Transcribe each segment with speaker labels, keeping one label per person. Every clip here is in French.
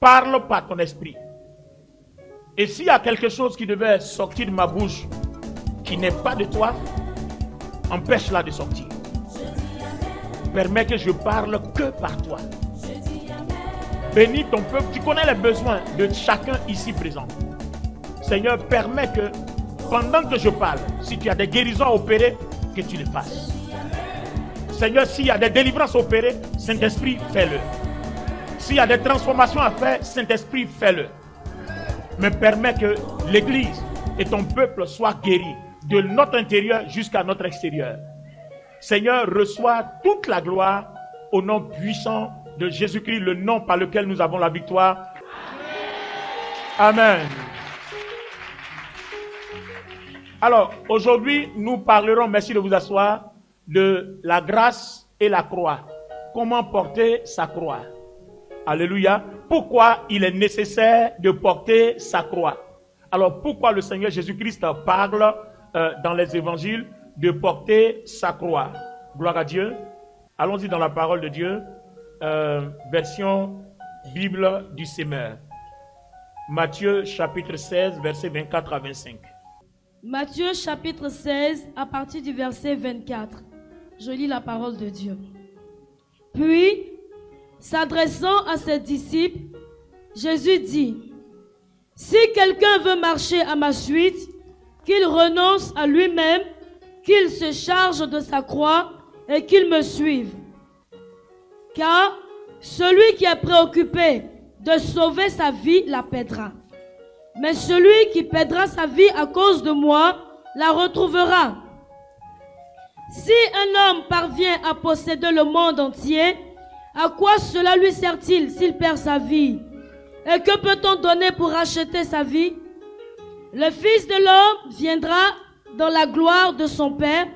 Speaker 1: parle par ton esprit. Et s'il y a quelque chose qui devait sortir de ma bouche qui n'est pas de toi, empêche-la de sortir. Permets que je parle que par toi. Bénis ton peuple. Tu connais les besoins de chacun ici présent. Seigneur, permets que pendant que je parle, si tu as des guérisons à opérer, que tu les fasses. Seigneur, s'il y a des délivrances à opérer, Saint-Esprit, fais-le. S'il y a des transformations à faire, Saint-Esprit, fais-le. Mais permets que l'Église et ton peuple soient guéris de notre intérieur jusqu'à notre extérieur. Seigneur, reçois toute la gloire au nom puissant de Jésus-Christ, le nom par lequel nous avons la victoire. Amen. Alors, aujourd'hui, nous parlerons, merci de vous asseoir, de la grâce et la croix. Comment porter sa croix. Alléluia. Pourquoi il est nécessaire de porter sa croix? Alors, pourquoi le Seigneur Jésus-Christ parle dans les évangiles de porter sa croix? Gloire à Dieu. Allons-y dans la parole de Dieu. Version Bible du Semeur. Matthieu chapitre 16, versets 24 à 25.
Speaker 2: Matthieu chapitre 16, à partir du verset 24. Je lis la parole de Dieu. Puis, s'adressant à ses disciples, Jésus dit: si quelqu'un veut marcher à ma suite, qu'il renonce à lui-même, qu'il se charge de sa croix et qu'il me suive. Car celui qui est préoccupé de sauver sa vie la perdra. Mais celui qui perdra sa vie à cause de moi la retrouvera. Si un homme parvient à posséder le monde entier, à quoi cela lui sert-il s'il perd sa vie? Et que peut-on donner pour racheter sa vie? Le Fils de l'homme viendra dans la gloire de son Père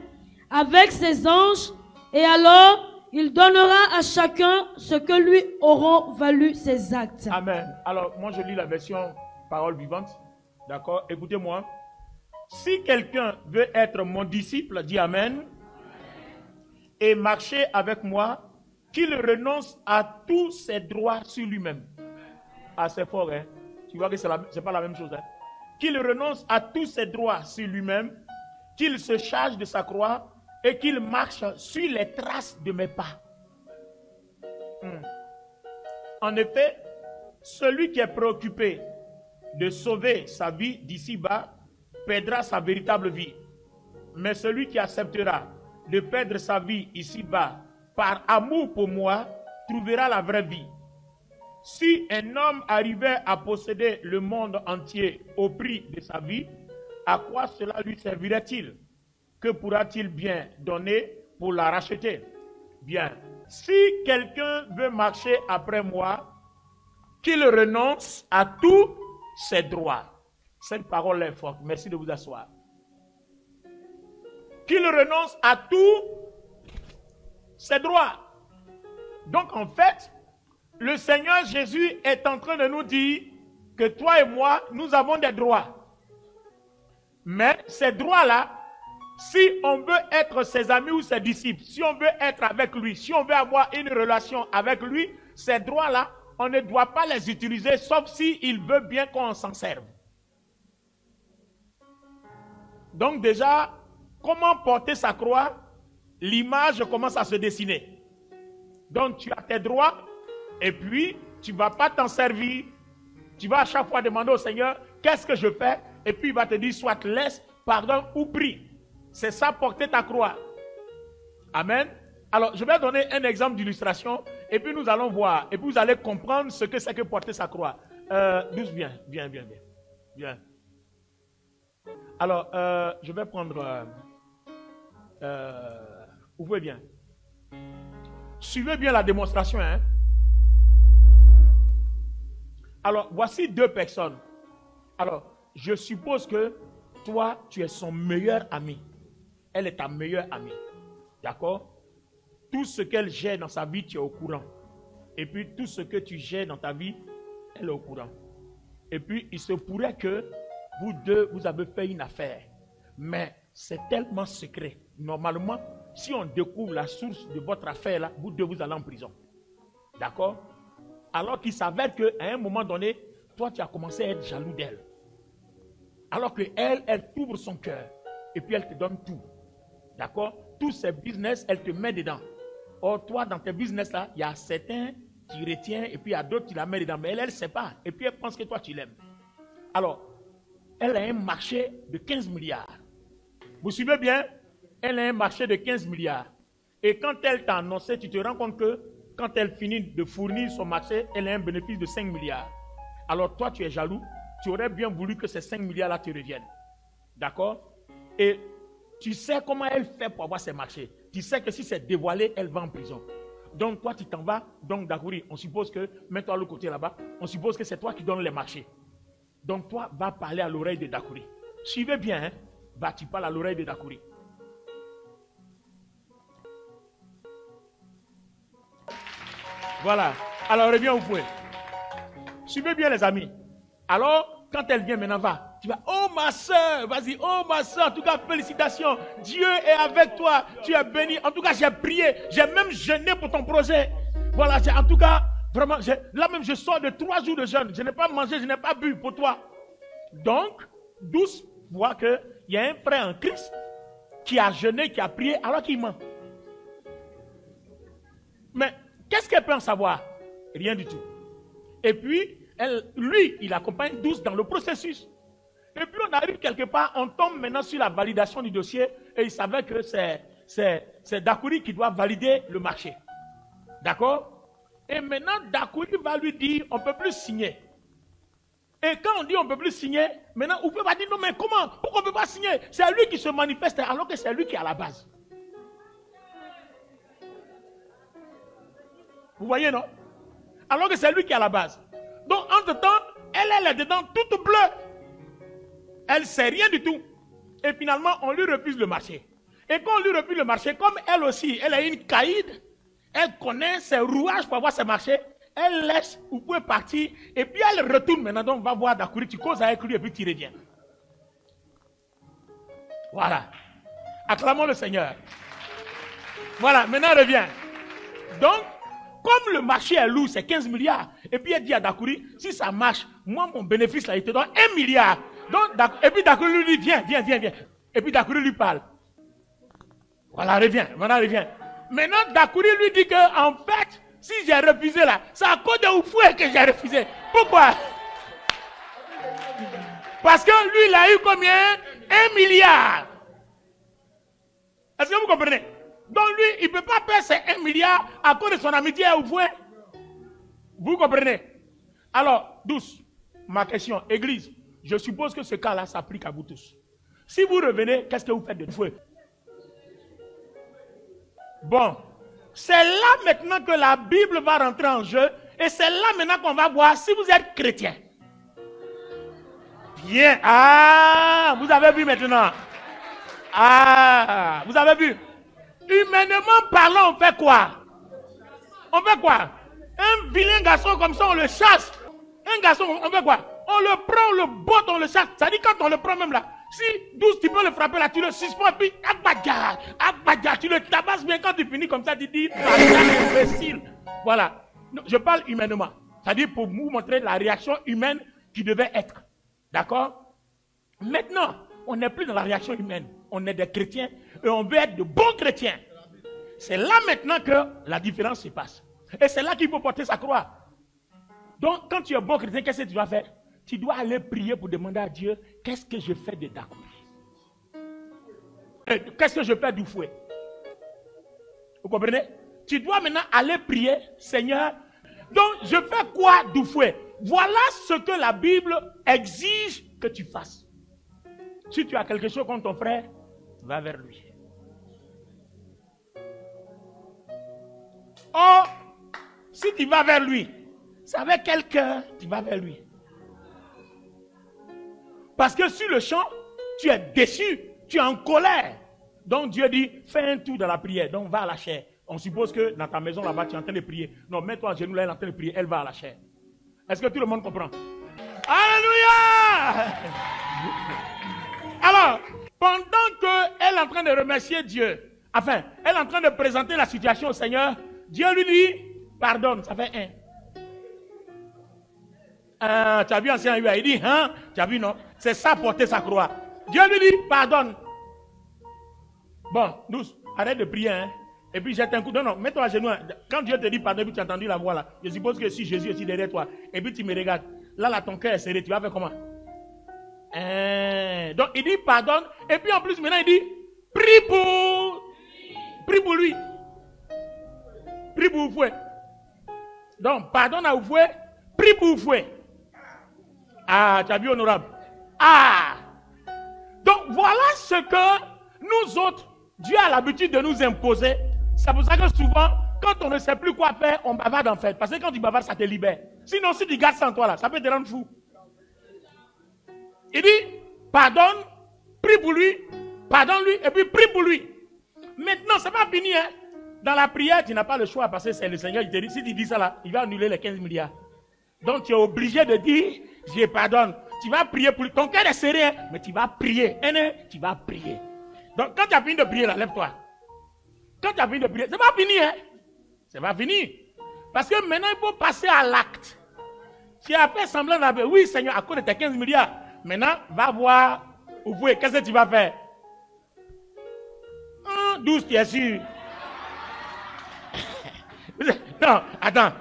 Speaker 2: avec ses anges, et alors il donnera à chacun ce que lui auront valu ses actes.
Speaker 1: Amen. Alors, moi je lis la version parole vivante. D'accord? Écoutez-moi. Si quelqu'un veut être mon disciple, dit Amen, et marcher avec moi, qu'il renonce à tous ses droits sur lui-même. Ah, c'est fort, hein? Tu vois que c'est pas la même chose, hein? Qu'il renonce à tous ses droits sur lui-même, qu'il se charge de sa croix et qu'il marche sur les traces de mes pas. En effet, celui qui est préoccupé de sauver sa vie d'ici-bas perdra sa véritable vie. Mais celui qui acceptera de perdre sa vie ici-bas par amour pour moi trouvera la vraie vie. Si un homme arrivait à posséder le monde entier au prix de sa vie, à quoi cela lui servirait-il? Que pourra-t-il bien donner pour la racheter? Bien. Si quelqu'un veut marcher après moi, qu'il renonce à tous ses droits. Cette parole est forte. Merci de vous asseoir. Qu'il renonce à tous ses droits. Donc en fait, le Seigneur Jésus est en train de nous dire que toi et moi, nous avons des droits. Mais ces droits-là, si on veut être ses amis ou ses disciples, si on veut être avec lui, si on veut avoir une relation avec lui, ces droits-là, on ne doit pas les utiliser sauf s'il veut bien qu'on s'en serve. Donc déjà, comment porter sa croix? L'image commence à se dessiner. Donc tu as tes droits et puis tu ne vas pas t'en servir. Tu vas à chaque fois demander au Seigneur, qu'est-ce que je fais? Et puis il va te dire, soit laisse, pardonne ou prie. C'est ça, porter ta croix. Amen. Alors, je vais donner un exemple d'illustration et puis nous allons voir. Et puis vous allez comprendre ce que c'est que porter sa croix. Douce, viens. Alors, je vais prendre... ouvrez bien. Suivez bien la démonstration. Hein? Alors, voici deux personnes. Alors, je suppose que toi, tu es son meilleur ami. Elle est ta meilleure amie. D'accord? Tout ce qu'elle gère dans sa vie, tu es au courant. Et puis, tout ce que tu gères dans ta vie, elle est au courant. Et puis, il se pourrait que vous deux, vous avez fait une affaire. Mais c'est tellement secret. Normalement, si on découvre la source de votre affaire, là, vous deux, vous allez en prison. D'accord? Alors qu'il s'avère qu'à un moment donné, toi, tu as commencé à être jaloux d'elle. Alors qu'elle, elle t'ouvre son cœur. Et puis elle te donne tout. D'accord? Tous ces business, elle te met dedans. Or, toi, dans tes business là, il y a certains qui retiennent et puis il y a d'autres qui la mettent dedans. Mais elle ne sait pas. Et puis elle pense que toi, tu l'aimes. Alors, elle a un marché de 15 milliards. Vous suivez bien? Elle a un marché de 15 milliards. Et quand elle t'a annoncé, tu te rends compte que quand elle finit de fournir son marché, elle a un bénéfice de 5 milliards. Alors toi, tu es jaloux. Tu aurais bien voulu que ces 5 milliards-là te reviennent. D'accord? Et tu sais comment elle fait pour avoir ses marchés. Tu sais que si c'est dévoilé, elle va en prison. Donc toi, tu t'en vas. Donc Dakouri, on suppose que, mets-toi à l'autre côté là-bas, on suppose que c'est toi qui donnes les marchés. Donc toi, va parler à l'oreille de Dakouri. Suivez bien, hein? Va, tu parles à l'oreille de Dakouri. Voilà. Alors reviens au fouet. Suivez bien les amis. Alors, quand elle vient maintenant, va. Tu vas, oh ma soeur, vas-y, oh ma soeur, en tout cas, félicitations. Dieu est avec toi, tu es béni. En tout cas, j'ai prié, j'ai même jeûné pour ton projet. Voilà, en tout cas, vraiment, là même, je sors de 3 jours de jeûne. Je n'ai pas mangé, je n'ai pas bu pour toi. Donc, Douce voit qu'il y a un frère en Christ qui a jeûné, qui a prié, alors qu'il ment. Mais, qu'est-ce qu'elle peut en savoir? Rien du tout. Et puis, lui, il accompagne Douce dans le processus. Et puis, on arrive quelque part, on tombe maintenant sur la validation du dossier et il savait que c'est Dakouri qui doit valider le marché. D'accord? Et maintenant, Dakouri va lui dire, on ne peut plus signer. Et quand on dit on ne peut plus signer, maintenant, Oufoué va dire, non mais comment? Pourquoi on ne peut pas signer? C'est lui qui se manifeste alors que c'est lui qui est à la base. Vous voyez, non? Alors que c'est lui qui est à la base. Donc, entre-temps, elle est dedans toute bleue. Elle ne sait rien du tout. Et finalement, on lui refuse le marché. Et quand on lui refuse le marché, comme elle aussi, elle a une caïd, elle connaît ses rouages pour avoir ses marchés, elle laisse, vous pouvez partir, et puis elle retourne maintenant, donc on va voir Dakouri, tu causes avec lui et puis tu reviens. Voilà. Acclamons le Seigneur. Voilà, maintenant reviens. Donc, comme le marché est lourd, c'est 15 milliards. Et puis elle dit à Dakouri, si ça marche, moi mon bénéfice là, il te donne 1 milliard. Donc, et puis Dakouri lui dit, viens. Et puis Dakouri lui parle. Voilà, reviens, maintenant reviens. Maintenant Dakouri lui dit que, en fait, si j'ai refusé là, c'est à cause de Oufoué que j'ai refusé. Pourquoi? Parce que lui, il a eu combien? 1 milliard. Est-ce que vous comprenez? Donc lui, il ne peut pas perdre ses 1 milliard à cause de son amitié à Oufoué. Vous comprenez? Alors, Douce, ma question, Église, je suppose que ce cas-là s'applique à vous tous. Si vous revenez, qu'est-ce que vous faites de Oufoué? Bon, c'est là maintenant que la Bible va rentrer en jeu et c'est là maintenant qu'on va voir si vous êtes chrétien. Bien. Ah, vous avez vu maintenant. Ah, vous avez vu. Humainement parlant, on fait quoi? On fait quoi? Un vilain garçon comme ça, on le chasse. Un garçon, on fait quoi? On le prend, on le botte, on le chasse. Ça dit quand on le prend même là, si Douce, tu peux le frapper là, tu le suspends et puis abadja, tu le tabasses bien. Quand tu finis comme ça, tu dis, imbécile. Voilà. Je parle humainement. C'est-à-dire pour vous montrer la réaction humaine qui devait être. D'accord? Maintenant, on n'est plus dans la réaction humaine. On est des chrétiens et on veut être de bons chrétiens. C'est là maintenant que la différence se passe. Et c'est là qu'il faut porter sa croix. Donc, quand tu es bon chrétien, qu'est-ce que tu dois faire? Tu dois aller prier pour demander à Dieu, qu'est-ce que je fais de Dakouri? Qu'est-ce que je fais d'Oufoué? Vous comprenez? Tu dois maintenant aller prier, Seigneur. Donc, je fais quoi d'Oufoué? Voilà ce que la Bible exige que tu fasses. Si tu as quelque chose contre ton frère, va vers lui. Or, si tu vas vers lui, c'est avec quel cœur tu vas vers lui? Parce que sur le champ, tu es déçu, tu es en colère. Donc Dieu dit, fais un tour dans la prière, donc va à la chair. On suppose que dans ta maison là-bas, tu es en train de prier. Non, mets-toi à genoux là, elle est en train de prier, elle va à la chair. Est-ce que tout le monde comprend? Alléluia! Alors, pendant qu'elle est en train de remercier Dieu, enfin, elle est en train de présenter la situation au Seigneur, Dieu lui dit, pardonne, ça fait 1. Tu as vu ancien UA, il dit, hein? Tu as vu, non? C'est ça, porter sa croix. Dieu lui dit, pardonne. Bon, douce, arrête de prier, hein? Et puis jette un coup. Non, non, mets-toi à genoux. Quand Dieu te dit pardon, puis tu as entendu la voix là, je suppose que si Jésus est aussi derrière toi, et puis tu me regardes, là, ton cœur est serré, tu vas faire comment? Donc il dit pardonne, et puis en plus maintenant il dit, prie pour lui. Prie pour Oufoué. Donc, pardonne à Oufoué, prie pour Oufoué. Ah, tu as vu, honorable. Ah! Donc, voilà ce que nous autres, Dieu a l'habitude de nous imposer. C'est pour ça que souvent, quand on ne sait plus quoi faire, on bavarde en fait. Parce que quand tu bavardes, ça te libère. Sinon, si tu gardes ça en toi, là, ça peut te rendre fou. Il dit, pardonne, prie pour lui, pardonne-lui, et puis prie pour lui. Maintenant, c'est pas fini, hein. Dans la prière, tu n'as pas le choix parce que c'est le Seigneur qui te dit, si tu dis ça là, il va annuler les 15 milliards. Donc tu es obligé de dire, je pardonne. Tu vas prier pour lui. Ton cœur est serré, hein, mais tu vas prier. Tu vas prier. Donc quand tu as fini de prier là, lève-toi. Quand tu as fini de prier, c'est pas fini, hein. C'est pas fini. Parce que maintenant il faut passer à l'acte. Tu as fait semblant d'avoir, oui Seigneur, à cause de tes 15 milliards. Maintenant, va voir, Oufoué, qu'est-ce que tu vas faire? 12, tu es sûr. Non, attends,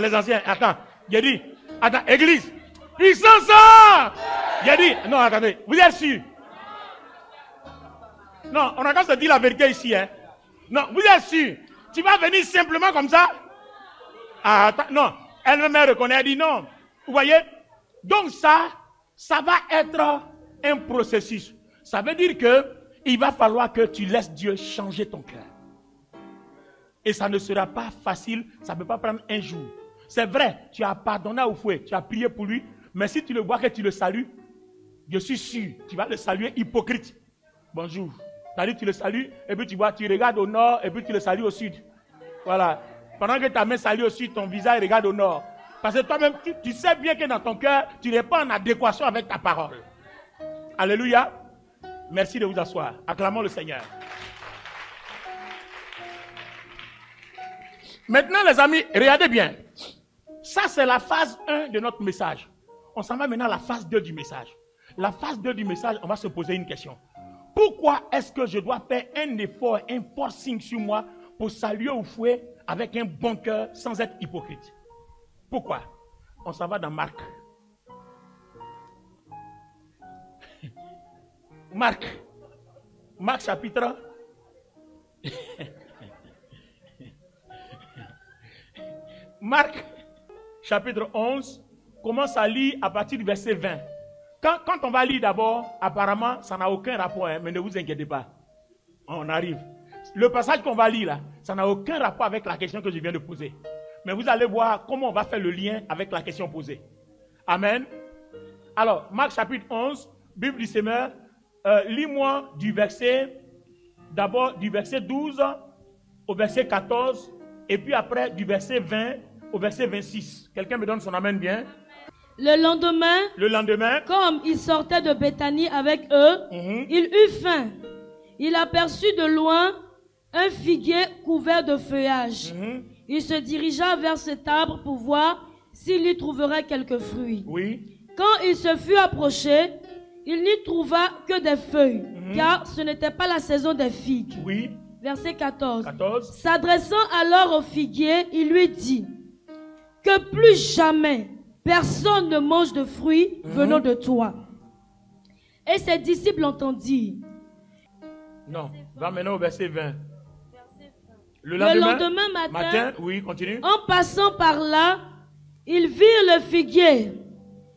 Speaker 1: les anciens, attends. J'ai dit, attends, église, puissance! J'ai dit, non, attendez, vous êtes sûr? Non, on a qu'à se dire la vérité ici, hein. Non, vous êtes sûr? Tu vas venir simplement comme ça? Ah, attends, non, elle me reconnaît, elle dit non. Vous voyez? Donc ça va être un processus. Ça veut dire que il va falloir que tu laisses Dieu changer ton cœur. Et ça ne sera pas facile, ça ne peut pas prendre un jour. C'est vrai, tu as pardonné à Oufoué, tu as prié pour lui, mais si tu le vois que tu le salues, je suis sûr, tu vas le saluer hypocrite. Bonjour. C'est-à-dire tu le salues, et puis tu vois, tu regardes au nord, et puis tu le salues au sud. Voilà. Pendant que ta main salue au sud, ton visage regarde au nord. Parce que toi-même, tu sais bien que dans ton cœur, tu n'es pas en adéquation avec ta parole. Alléluia. Merci de vous asseoir. Acclamons le Seigneur. Maintenant, les amis, regardez bien. Ça, c'est la phase 1 de notre message. On s'en va maintenant à la phase 2 du message. La phase 2 du message, on va se poser une question. Pourquoi est-ce que je dois faire un effort, un forcing sur moi pour saluer Oufoué avec un bon cœur sans être hypocrite? Pourquoi? On s'en va dans Marc. Marc chapitre. Marc chapitre 11 commence à lire à partir du verset 20. Quand on va lire d'abord, apparemment, ça n'a aucun rapport, hein, mais ne vous inquiétez pas. On arrive. Le passage qu'on va lire là, ça n'a aucun rapport avec la question que je viens de poser. Mais vous allez voir comment on va faire le lien avec la question posée. Amen. Alors, Marc chapitre 11, Bible du Semeur, lis-moi d'abord du verset 12 au verset 14, et puis après du verset 20 au verset 26. Quelqu'un me donne son amen bien?
Speaker 2: Le lendemain, comme il sortait de Béthanie avec eux, il eut faim. Il aperçut de loin un figuier couvert de feuillage. Il se dirigea vers cet arbre pour voir s'il y trouverait quelques fruits. Oui. Quand il se fut approché, il n'y trouva que des feuilles, car ce n'était pas la saison des figues. Oui. Verset 14. S'adressant alors au figuier, il lui dit, que plus jamais personne ne mange de fruits venant de toi. Et ses disciples entendirent. Non, va maintenant au verset 20. Le lendemain matin, oui, continue. En passant par là, ils virent le figuier.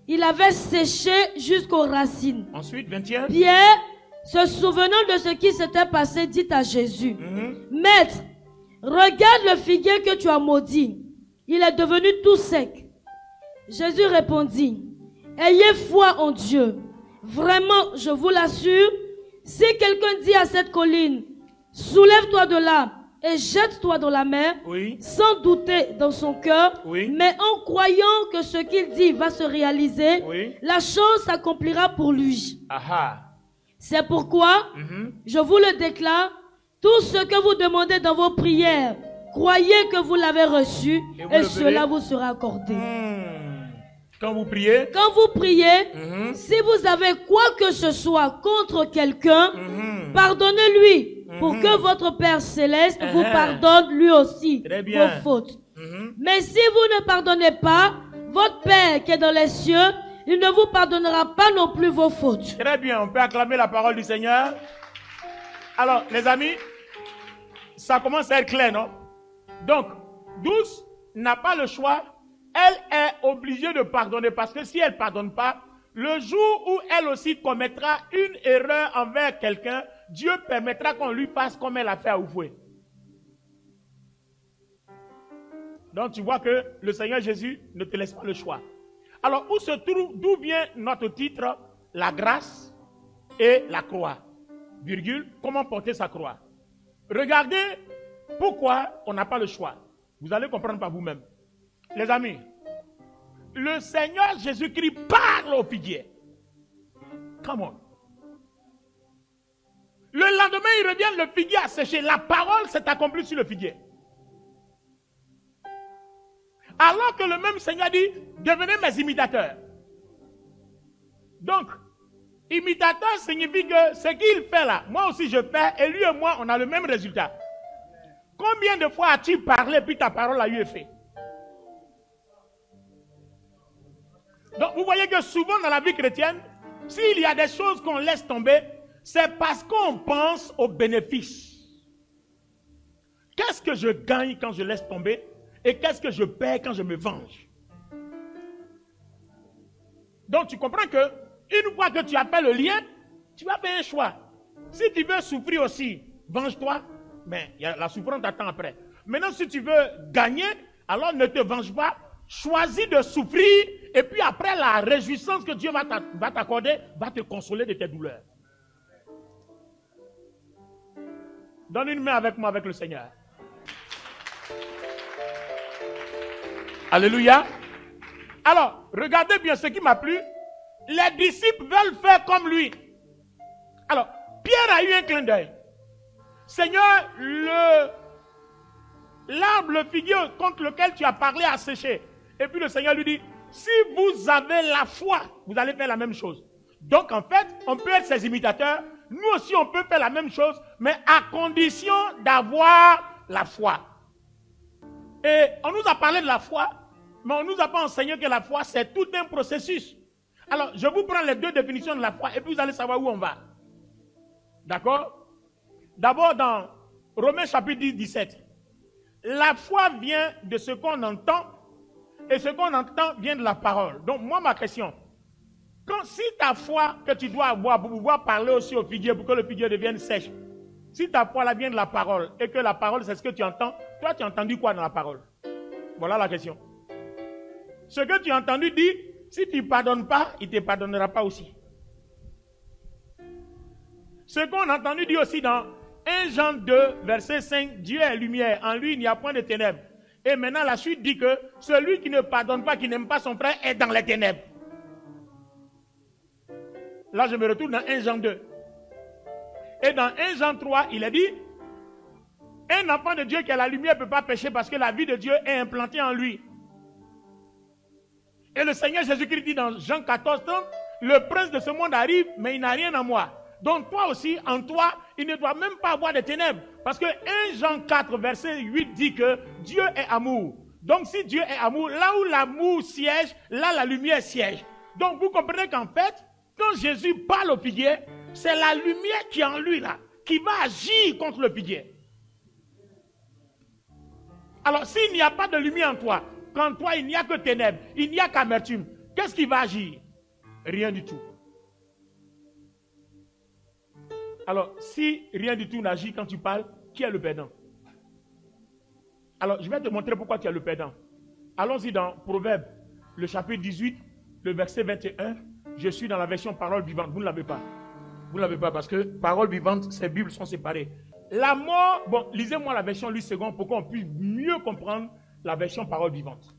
Speaker 2: Il avait séché jusqu'aux racines. Ensuite, 21. Pierre, se souvenant de ce qui s'était passé, dit à Jésus, Maître, regarde le figuier que tu as maudit. Il est devenu tout sec. Jésus répondit, ayez foi en Dieu. Vraiment, je vous l'assure, si quelqu'un dit à cette colline, soulève-toi de là et jette-toi dans la mer, sans douter dans son cœur, mais en croyant que ce qu'il dit va se réaliser, la chose s'accomplira pour lui. C'est pourquoi, je vous le déclare, tout ce que vous demandez dans vos prières, croyez que vous l'avez reçu et cela vous sera accordé.
Speaker 1: Quand vous priez,
Speaker 2: si vous avez quoi que ce soit contre quelqu'un, pardonnez-lui pour que votre Père Céleste vous pardonne lui aussi vos fautes. Mais si vous ne pardonnez pas, votre Père qui est dans les cieux, il ne vous pardonnera pas non plus vos fautes.
Speaker 1: Très bien, on peut acclamer la parole du Seigneur. Alors, les amis, ça commence à être clair, non? Donc, Douce n'a pas le choix. Elle est obligée de pardonner parce que si elle ne pardonne pas, le jour où elle aussi commettra une erreur envers quelqu'un, Dieu permettra qu'on lui fasse comme elle a fait à Oufoué. Donc tu vois que le Seigneur Jésus ne te laisse pas le choix. Alors d'où vient notre titre? La grâce et la croix. Virgule, comment porter sa croix? Regardez pourquoi on n'a pas le choix. Vous allez comprendre par vous-même. Les amis, le Seigneur Jésus-Christ parle au figuier. Come on. Le lendemain, il revient, le figuier a séché. La parole s'est accomplie sur le figuier. Alors que le même Seigneur dit, devenez mes imitateurs. Donc, imitateur signifie que ce qu'il fait là, moi aussi je fais, et lui et moi, on a le même résultat. Combien de fois as-tu parlé, puis ta parole a eu effet? Donc, vous voyez que souvent dans la vie chrétienne, s'il y a des choses qu'on laisse tomber, c'est parce qu'on pense aux bénéfices. Qu'est-ce que je gagne quand je laisse tomber? Et qu'est-ce que je perds quand je me venge? Donc tu comprends que une fois que tu as fait le lien, tu vas faire un choix. Si tu veux souffrir aussi, venge-toi, mais la souffrance t'attend après. Maintenant, si tu veux gagner, alors ne te venge pas. Choisis de souffrir et puis après la réjouissance que Dieu va t'accorder, va te consoler de tes douleurs. Donne une main avec moi, avec le Seigneur. Alléluia. Alors, regardez bien ce qui m'a plu. Les disciples veulent faire comme lui. Alors, Pierre a eu un clin d'œil. Seigneur, l'arbre, le figuier contre lequel tu as parlé a séché. Et puis le Seigneur lui dit, si vous avez la foi, vous allez faire la même chose. Donc en fait, on peut être ses imitateurs. Nous aussi, on peut faire la même chose, mais à condition d'avoir la foi. Et on nous a parlé de la foi, mais on ne nous a pas enseigné que la foi, c'est tout un processus. Alors, je vous prends les deux définitions de la foi, et puis vous allez savoir où on va. D'accord? D'abord, dans Romains chapitre 10, 17. La foi vient de ce qu'on entend, et ce qu'on entend vient de la parole. Donc, moi, ma question, si ta foi que tu dois avoir pour pouvoir parler aussi au figuier, pour que le figuier devienne sèche, si ta foi là vient de la parole, et que la parole c'est ce que tu entends, toi tu as entendu quoi dans la parole? Voilà la question. Ce que tu as entendu dit, si tu ne pardonnes pas, il ne te pardonnera pas aussi. Ce qu'on a entendu dire aussi dans 1 Jean 2, verset 5, Dieu est lumière, en lui il n'y a point de ténèbres. Et maintenant la suite dit que celui qui ne pardonne pas, qui n'aime pas son frère, est dans les ténèbres. Là je me retourne dans 1 Jean 2. Et dans 1 Jean 3, il est dit, un enfant de Dieu qui a la lumière ne peut pas pécher parce que la vie de Dieu est implantée en lui. Et le Seigneur Jésus-Christ dit dans Jean 14, le prince de ce monde arrive, mais il n'a rien en moi. Donc toi aussi, en toi, il ne doit même pas avoir de ténèbres. Parce que 1 Jean 4, verset 8 dit que Dieu est amour. Donc si Dieu est amour, là où l'amour siège, là la lumière siège. Donc vous comprenez qu'en fait, quand Jésus parle au figuier, c'est la lumière qui est en lui là, qui va agir contre le figuier. Alors s'il n'y a pas de lumière en toi, qu'en toi il n'y a que ténèbres, il n'y a qu'amertume, qu'est-ce qui va agir? Rien du tout. Alors, si rien du tout n'agit quand tu parles, qui est le perdant? Alors, je vais te montrer pourquoi tu es le perdant. Allons-y dans Proverbes, le chapitre 18, le verset 21. Je suis dans la version parole vivante. Vous ne l'avez pas. Vous ne l'avez pas parce que parole vivante, ces Bibles sont séparées. La mort, bon, lisez-moi la version Louis II pour qu'on puisse mieux comprendre la version parole vivante.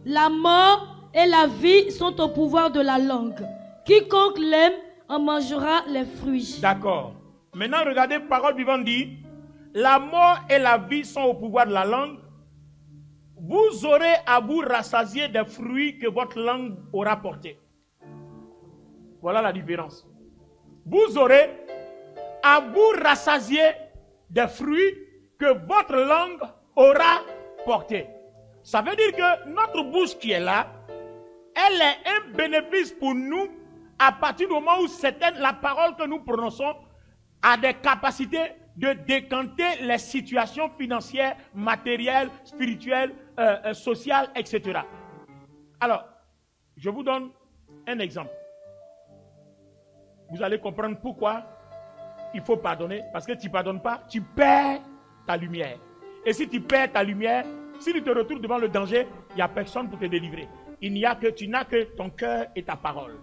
Speaker 2: La mort et la vie sont au pouvoir de la langue. Quiconque l'aime en mangera les fruits.
Speaker 1: D'accord. Maintenant, regardez, parole vivante dit, la mort et la vie sont au pouvoir de la langue. vous aurez à vous rassasier des fruits que votre langue aura portés. Voilà la différence. Vous aurez à vous rassasier des fruits que votre langue aura portés. Ça veut dire que notre bouche qui est là, elle est un bénéfice pour nous à partir du moment où la parole que nous prononçons a des capacités de décanter les situations financières, matérielles, spirituelles, sociales, etc. Alors, je vous donne un exemple. Vous allez comprendre pourquoi il faut pardonner. Parce que tu ne pardonnes pas, tu perds ta lumière. Et si tu perds ta lumière, si tu te retrouves devant le danger, il n'y a personne pour te délivrer. Tu n'as que ton cœur et ta parole.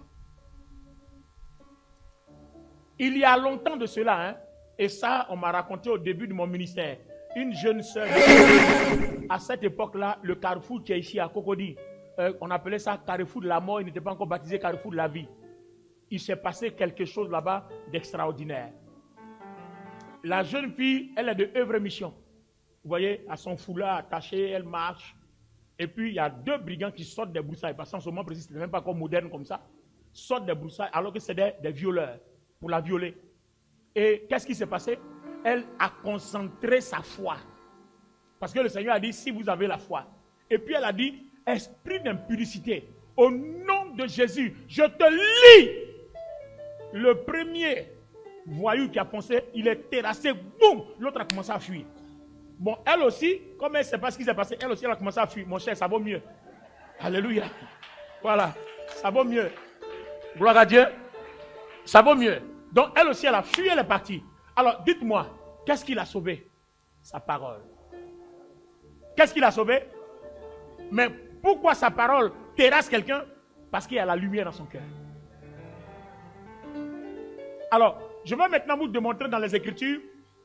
Speaker 1: Il y a longtemps de cela, hein, et ça, on m'a raconté au début de mon ministère, une jeune sœur, à cette époque-là, le carrefour qui est ici à Cocody, on appelait ça carrefour de la mort, il n'était pas encore baptisé carrefour de la vie. Il s'est passé quelque chose là-bas d'extraordinaire. La jeune fille, elle est de œuvre mission. Vous voyez, à son foulard attaché, elle marche. Et puis, il y a deux brigands qui sortent des broussailles. Parce qu'en ce moment précis, ce n'est même pas comme moderne comme ça. Sortent des broussailles alors que c'est des violeurs pour la violer. Et qu'est-ce qui s'est passé? Elle a concentré sa foi. Parce que le Seigneur a dit, si vous avez la foi. Et puis elle a dit, esprit d'impudicité, au nom de Jésus, je te lie. Le premier voyou qui a foncé, il est terrassé, boum, l'autre a commencé à fuir. Bon, elle aussi, comme elle ne sait pas ce qui s'est passé, elle aussi, elle a commencé à fuir. Mon cher, ça vaut mieux. Alléluia. Voilà, ça vaut mieux. Gloire à Dieu. Ça vaut mieux. Donc, elle aussi, elle a fui, elle est partie. Alors, dites-moi, qu'est-ce qui l'a sauvé? Sa parole. Qu'est-ce qui l'a sauvé? Mais pourquoi sa parole terrasse quelqu'un? Parce qu'il y a la lumière dans son cœur. Alors, je vais maintenant vous démontrer dans les Écritures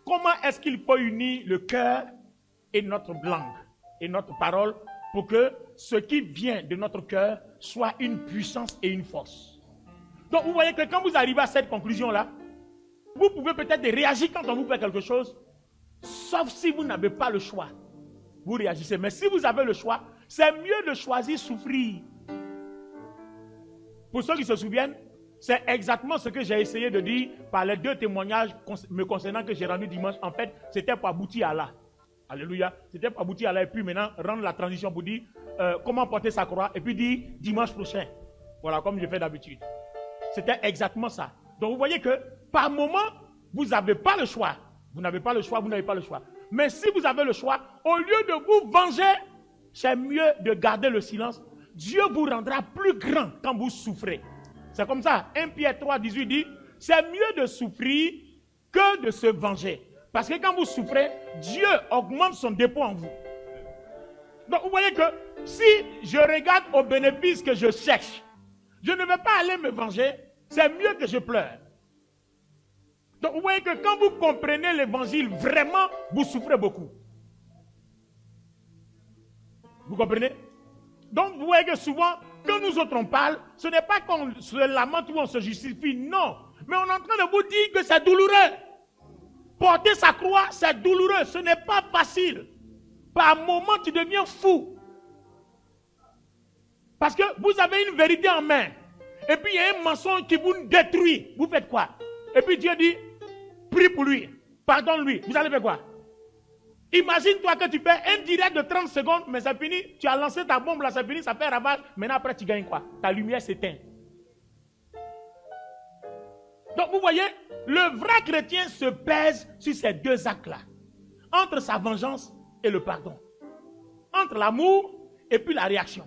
Speaker 1: comment est-ce qu'il faut unir le cœur et notre langue et notre parole pour que ce qui vient de notre cœur soit une puissance et une force. Donc, vous voyez que quand vous arrivez à cette conclusion-là, vous pouvez peut-être réagir quand on vous fait quelque chose, sauf si vous n'avez pas le choix. Vous réagissez. Mais si vous avez le choix, c'est mieux de choisir souffrir. Pour ceux qui se souviennent, c'est exactement ce que j'ai essayé de dire par les deux témoignages me concernant que j'ai rendu dimanche. En fait, c'était pour aboutir à là. Alléluia. C'était pour aboutir à là. Et puis maintenant, rendre la transition pour dire comment porter sa croix. Et puis dire dimanche prochain. Voilà, comme je fais d'habitude. C'était exactement ça. Donc vous voyez que par moment, vous n'avez pas le choix. Vous n'avez pas le choix, vous n'avez pas le choix. Mais si vous avez le choix, au lieu de vous venger, c'est mieux de garder le silence. Dieu vous rendra plus grand quand vous souffrez. C'est comme ça. 1 Pierre 3, 18 dit, c'est mieux de souffrir que de se venger. Parce que quand vous souffrez, Dieu augmente son dépôt en vous. Donc vous voyez que si je regarde au bénéfice que je cherche, je ne vais pas aller me venger, c'est mieux que je pleure. Donc vous voyez que quand vous comprenez l'évangile, vraiment, vous souffrez beaucoup. Vous comprenez? Donc vous voyez que souvent, quand nous autres on parle, ce n'est pas qu'on se lamente ou on se justifie, non. Mais on est en train de vous dire que c'est douloureux. Porter sa croix, c'est douloureux, ce n'est pas facile. Par moments, tu deviens fou. Parce que vous avez une vérité en main. Et puis il y a un mensonge qui vous détruit. Vous faites quoi? Et puis Dieu dit, prie pour lui, pardonne-lui. Vous allez faire quoi? Imagine-toi que tu fais un direct de 30 secondes, mais c'est fini. Tu as lancé ta bombe là, c'est fini, ça fait ravage. Maintenant après tu gagnes quoi? Ta lumière s'éteint. Donc vous voyez, le vrai chrétien se pèse sur ces deux actes-là. Entre sa vengeance et le pardon. Entre l'amour et puis la réaction.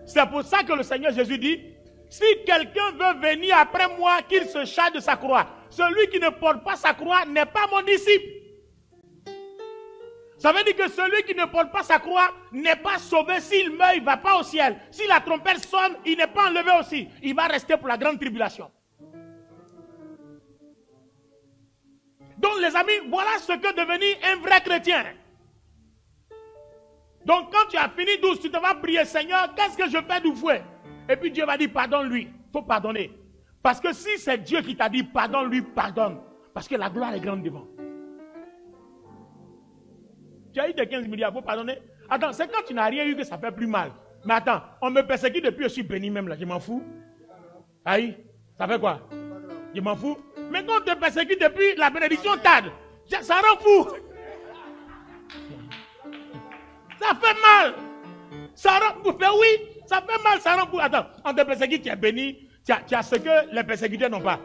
Speaker 1: C'est pour ça que le Seigneur Jésus dit, si quelqu'un veut venir après moi, qu'il se charge de sa croix. Celui qui ne porte pas sa croix n'est pas mon disciple. Ça veut dire que celui qui ne porte pas sa croix n'est pas sauvé. S'il meurt, il ne va pas au ciel. Si la trompette sonne, il n'est pas enlevé aussi. Il va rester pour la grande tribulation. Donc les amis, voilà ce que devenir un vrai chrétien. Donc quand tu as fini douce, tu te vas prier, Seigneur, qu'est-ce que je fais du fouet? Et puis Dieu va dire, pardonne-lui. Il faut pardonner. Parce que si c'est Dieu qui t'a dit, pardonne-lui, pardonne. Parce que la gloire est grande devant. Tu as eu des 15 milliards, il faut pardonner. Attends, c'est quand tu n'as rien eu que ça fait plus mal. Mais attends, on me persécute depuis que je suis béni même là, je m'en fous. Aïe, ça fait quoi? Je m'en fous. Mais quand on te persécute depuis la bénédiction tarde, ça rend fou. Ça fait mal. Ça rend fou. Mais oui, ça fait mal, ça rend fou. Attends, on te persécute, tu es béni. Tu as ce que les persécuteurs n'ont pas.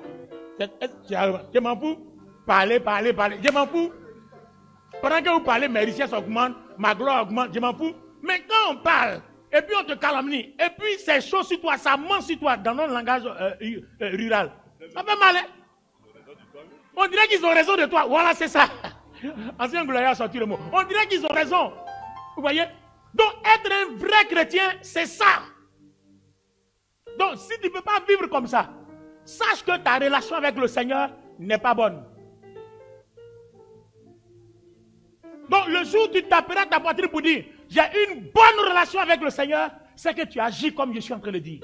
Speaker 1: Je m'en fous. Parlez. Je m'en fous. Pendant que vous parlez, mes richesses augmentent, ma gloire augmente, je m'en fous. Mais quand on parle, et puis on te calomnie, et puis c'est chaud sur toi, ça ment sur toi, dans notre langage rural, ça fait mal, hein? On dirait qu'ils ont raison de toi. Voilà, c'est ça. Ancien Gloria a sorti le mot. On dirait qu'ils ont raison. Vous voyez? Donc, être un vrai chrétien, c'est ça. Donc, si tu ne peux pas vivre comme ça, sache que ta relation avec le Seigneur n'est pas bonne. Donc, le jour où tu taperas ta poitrine pour dire j'ai une bonne relation avec le Seigneur, c'est que tu agis comme je suis en train de dire.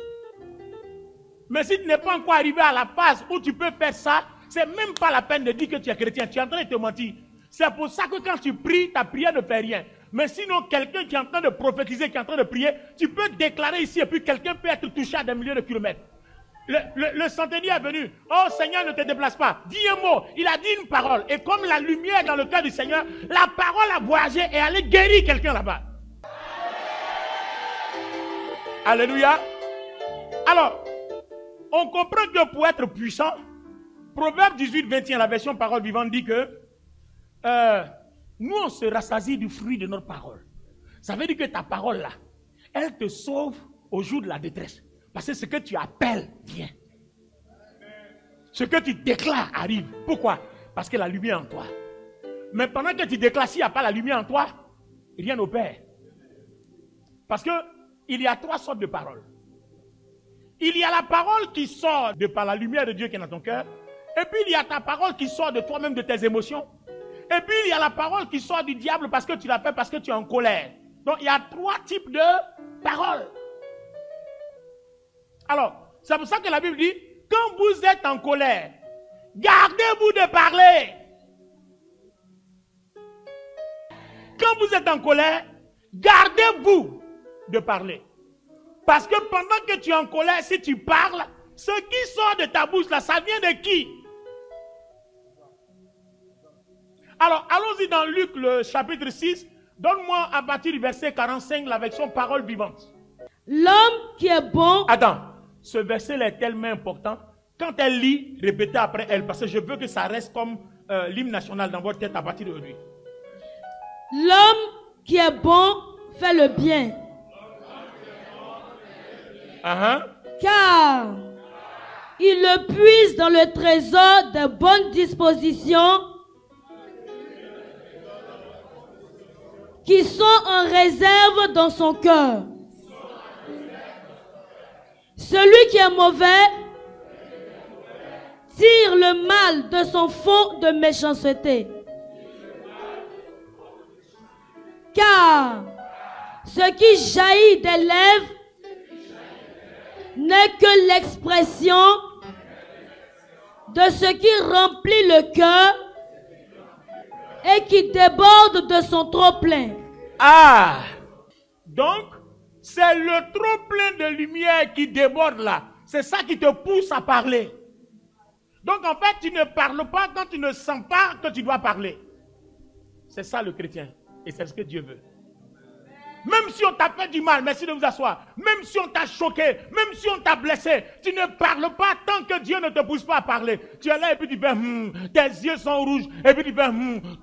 Speaker 1: Mais si tu n'es pas encore arrivé à la phase où tu peux faire ça, c'est même pas la peine de dire que tu es chrétien. Tu es en train de te mentir. C'est pour ça que quand tu pries, ta prière ne fait rien. Mais sinon, quelqu'un qui est en train de prophétiser, qui est en train de prier, tu peux déclarer ici et puis quelqu'un peut être touché à des milliers de kilomètres. Le centenier est venu. Oh Seigneur, ne te déplace pas. Dis un mot. Il a dit une parole. Et comme la lumière dans le cœur du Seigneur, la parole a voyagé et allait guérir quelqu'un là-bas. Alléluia. Alors, on comprend que pour être puissant, Proverbe 18, 21, la version parole vivante dit que nous, on se rassasie du fruit de notre parole. Ça veut dire que ta parole là, elle te sauve au jour de la détresse. Parce que ce que tu appelles vient. Ce que tu déclares arrive. Pourquoi? Parce que la lumière est en toi. Mais pendant que tu déclares, s'il n'y a pas la lumière en toi, rien n'opère. Parce que il y a trois sortes de paroles. Il y a la parole qui sort de par la lumière de Dieu qui est dans ton cœur. Et puis il y a ta parole qui sort de toi-même, de tes émotions. Et puis il y a la parole qui sort du diable parce que tu l'as fait, parce que tu es en colère. Donc il y a trois types de paroles. Alors, c'est pour ça que la Bible dit, quand vous êtes en colère, gardez-vous de parler. Quand vous êtes en colère, gardez-vous de parler. Parce que pendant que tu es en colère, si tu parles, ce qui sort de ta bouche là, ça vient de qui? Alors, allons-y dans Luc, le chapitre 6. Donne-moi à partir du verset 45 la version parole vivante.
Speaker 2: L'homme qui est bon...
Speaker 1: Attends, ce verset est tellement important. Quand elle lit, répétez après elle, parce que je veux que ça reste comme l'hymne national dans votre tête à partir d'aujourd'hui.
Speaker 2: L'homme qui est bon fait le bien. Car il le puise dans le trésor de bonnes dispositions qui sont en réserve dans son cœur. Celui qui est mauvais tire le mal de son fond de méchanceté. Car ce qui jaillit des lèvres n'est que l'expression de ce qui remplit le cœur et qui déborde de son trop-plein.
Speaker 1: Ah! Donc, c'est le trop-plein de lumière qui déborde là. C'est ça qui te pousse à parler. Donc, en fait, tu ne parles pas quand tu ne sens pas que tu dois parler. C'est ça le chrétien. Et c'est ce que Dieu veut. Même si on t'a fait du mal, merci de vous asseoir. Même si on t'a choqué, même si on t'a blessé, tu ne parles pas tant que Dieu ne te pousse pas à parler. Tu es là et puis tu fais tes yeux sont rouges, et puis tu fais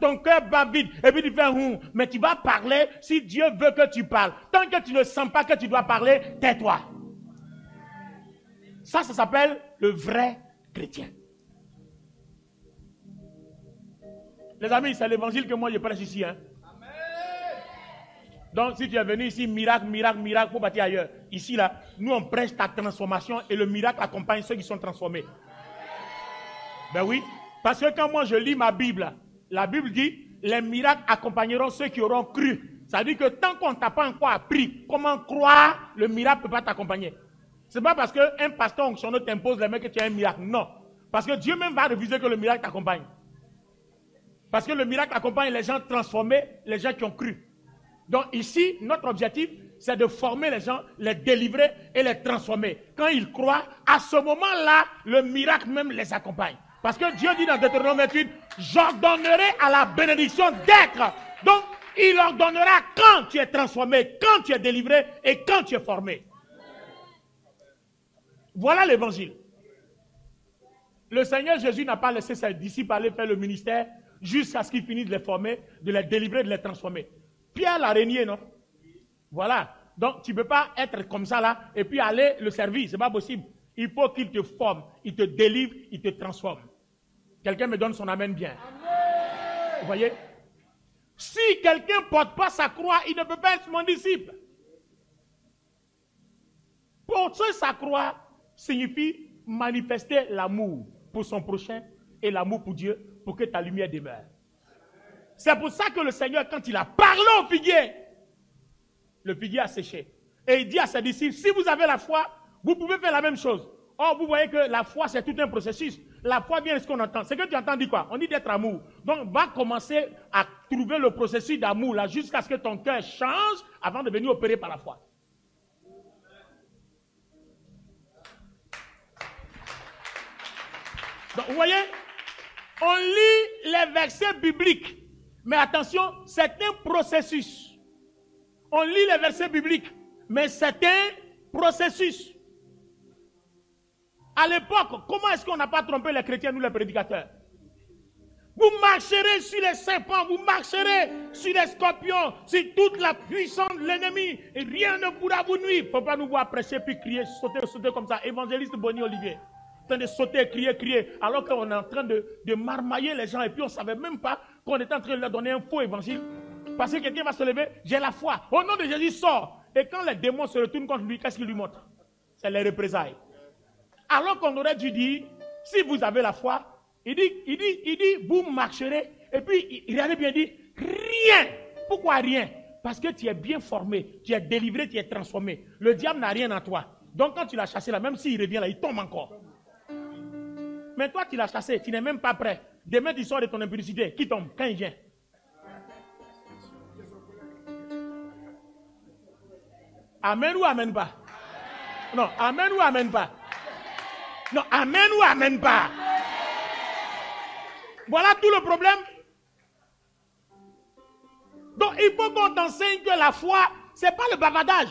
Speaker 1: ton cœur bat vite, et puis tu fais mais tu vas parler si Dieu veut que tu parles. Tant que tu ne sens pas que tu dois parler, tais-toi. Ça s'appelle le vrai chrétien. Les amis, c'est l'évangile que moi je prêche ici, hein. Donc, si tu es venu ici, miracle, miracle, miracle, pour partir ailleurs. Ici, là, nous, on prêche ta transformation et le miracle accompagne ceux qui sont transformés. Ben oui, parce que quand moi je lis ma Bible, la Bible dit, les miracles accompagneront ceux qui auront cru. Ça veut dire que tant qu'on ne t'a pas encore appris comment croire, le miracle ne peut pas t'accompagner. Ce n'est pas parce qu'un pasteur onctionneux t'impose les mains que tu as un miracle. Non. Parce que Dieu même va refuser que le miracle t'accompagne. Parce que le miracle accompagne les gens transformés, les gens qui ont cru. Donc ici, notre objectif, c'est de former les gens, les délivrer et les transformer. Quand ils croient, à ce moment-là, le miracle même les accompagne. Parce que Dieu dit dans Deutéronome 28, j'ordonnerai à la bénédiction d'être. Donc, il ordonnera quand tu es transformé, quand tu es délivré et quand tu es formé. Voilà l'évangile. Le Seigneur Jésus n'a pas laissé ses disciples aller faire le ministère jusqu'à ce qu'ils finissent de les former, de les délivrer, de les transformer. Pierre l'araignée, non? Voilà. Donc, tu ne peux pas être comme ça là et puis aller le servir. Ce n'est pas possible. Il faut qu'il te forme, il te délivre, il te transforme. Quelqu'un me donne son amen bien. Amen. Vous voyez? Si quelqu'un ne porte pas sa croix, il ne peut pas être mon disciple. Porter sa croix signifie manifester l'amour pour son prochain et l'amour pour Dieu pour que ta lumière demeure. C'est pour ça que le Seigneur, quand il a parlé au figuier, le figuier a séché. Et il dit à ses disciples, si vous avez la foi, vous pouvez faire la même chose. Or, vous voyez que la foi, c'est tout un processus. La foi vient de ce qu'on entend. Ce que tu entends dit quoi? On dit d'être amour. Donc, va commencer à trouver le processus d'amour là jusqu'à ce que ton cœur change avant de venir opérer par la foi. Donc, vous voyez, on lit les versets bibliques. Mais attention, c'est un processus. On lit les versets bibliques, mais c'est un processus. À l'époque, comment est-ce qu'on n'a pas trompé les chrétiens, nous les prédicateurs? Vous marcherez sur les serpents, vous marcherez sur les scorpions, sur toute la puissance de l'ennemi, et rien ne pourra vous nuire. Il ne faut pas nous voir prêcher puis crier, sauter comme ça. Évangéliste Bonnie Olivier, en train de sauter, crier, alors qu'on est en train de marmailler les gens, et puis on ne savait même pas qu'on était en train de leur donner un faux évangile. Parce que quelqu'un va se lever, j'ai la foi. Au nom de Jésus, sort. Et quand les démons se retournent contre lui, qu'est-ce qu'il lui montre? C'est les représailles. Alors qu'on aurait dû dire, si vous avez la foi, il dit, vous marcherez. Et puis, il avait bien dit, rien. Pourquoi rien? Parce que tu es bien formé, tu es délivré, tu es transformé. Le diable n'a rien en toi. Donc quand tu l'as chassé là, même s'il revient là, il tombe encore. Mais toi, tu l'as chassé, tu n'es même pas prêt. Demain, tu sors de ton impudicité. Qui tombe? Quand il vient? Amen ou amen pas? Non, amen ou amen pas? Non, amen ou amen pas? Voilà tout le problème. Donc, il faut qu'on t'enseigne que la foi, ce n'est pas le bavardage.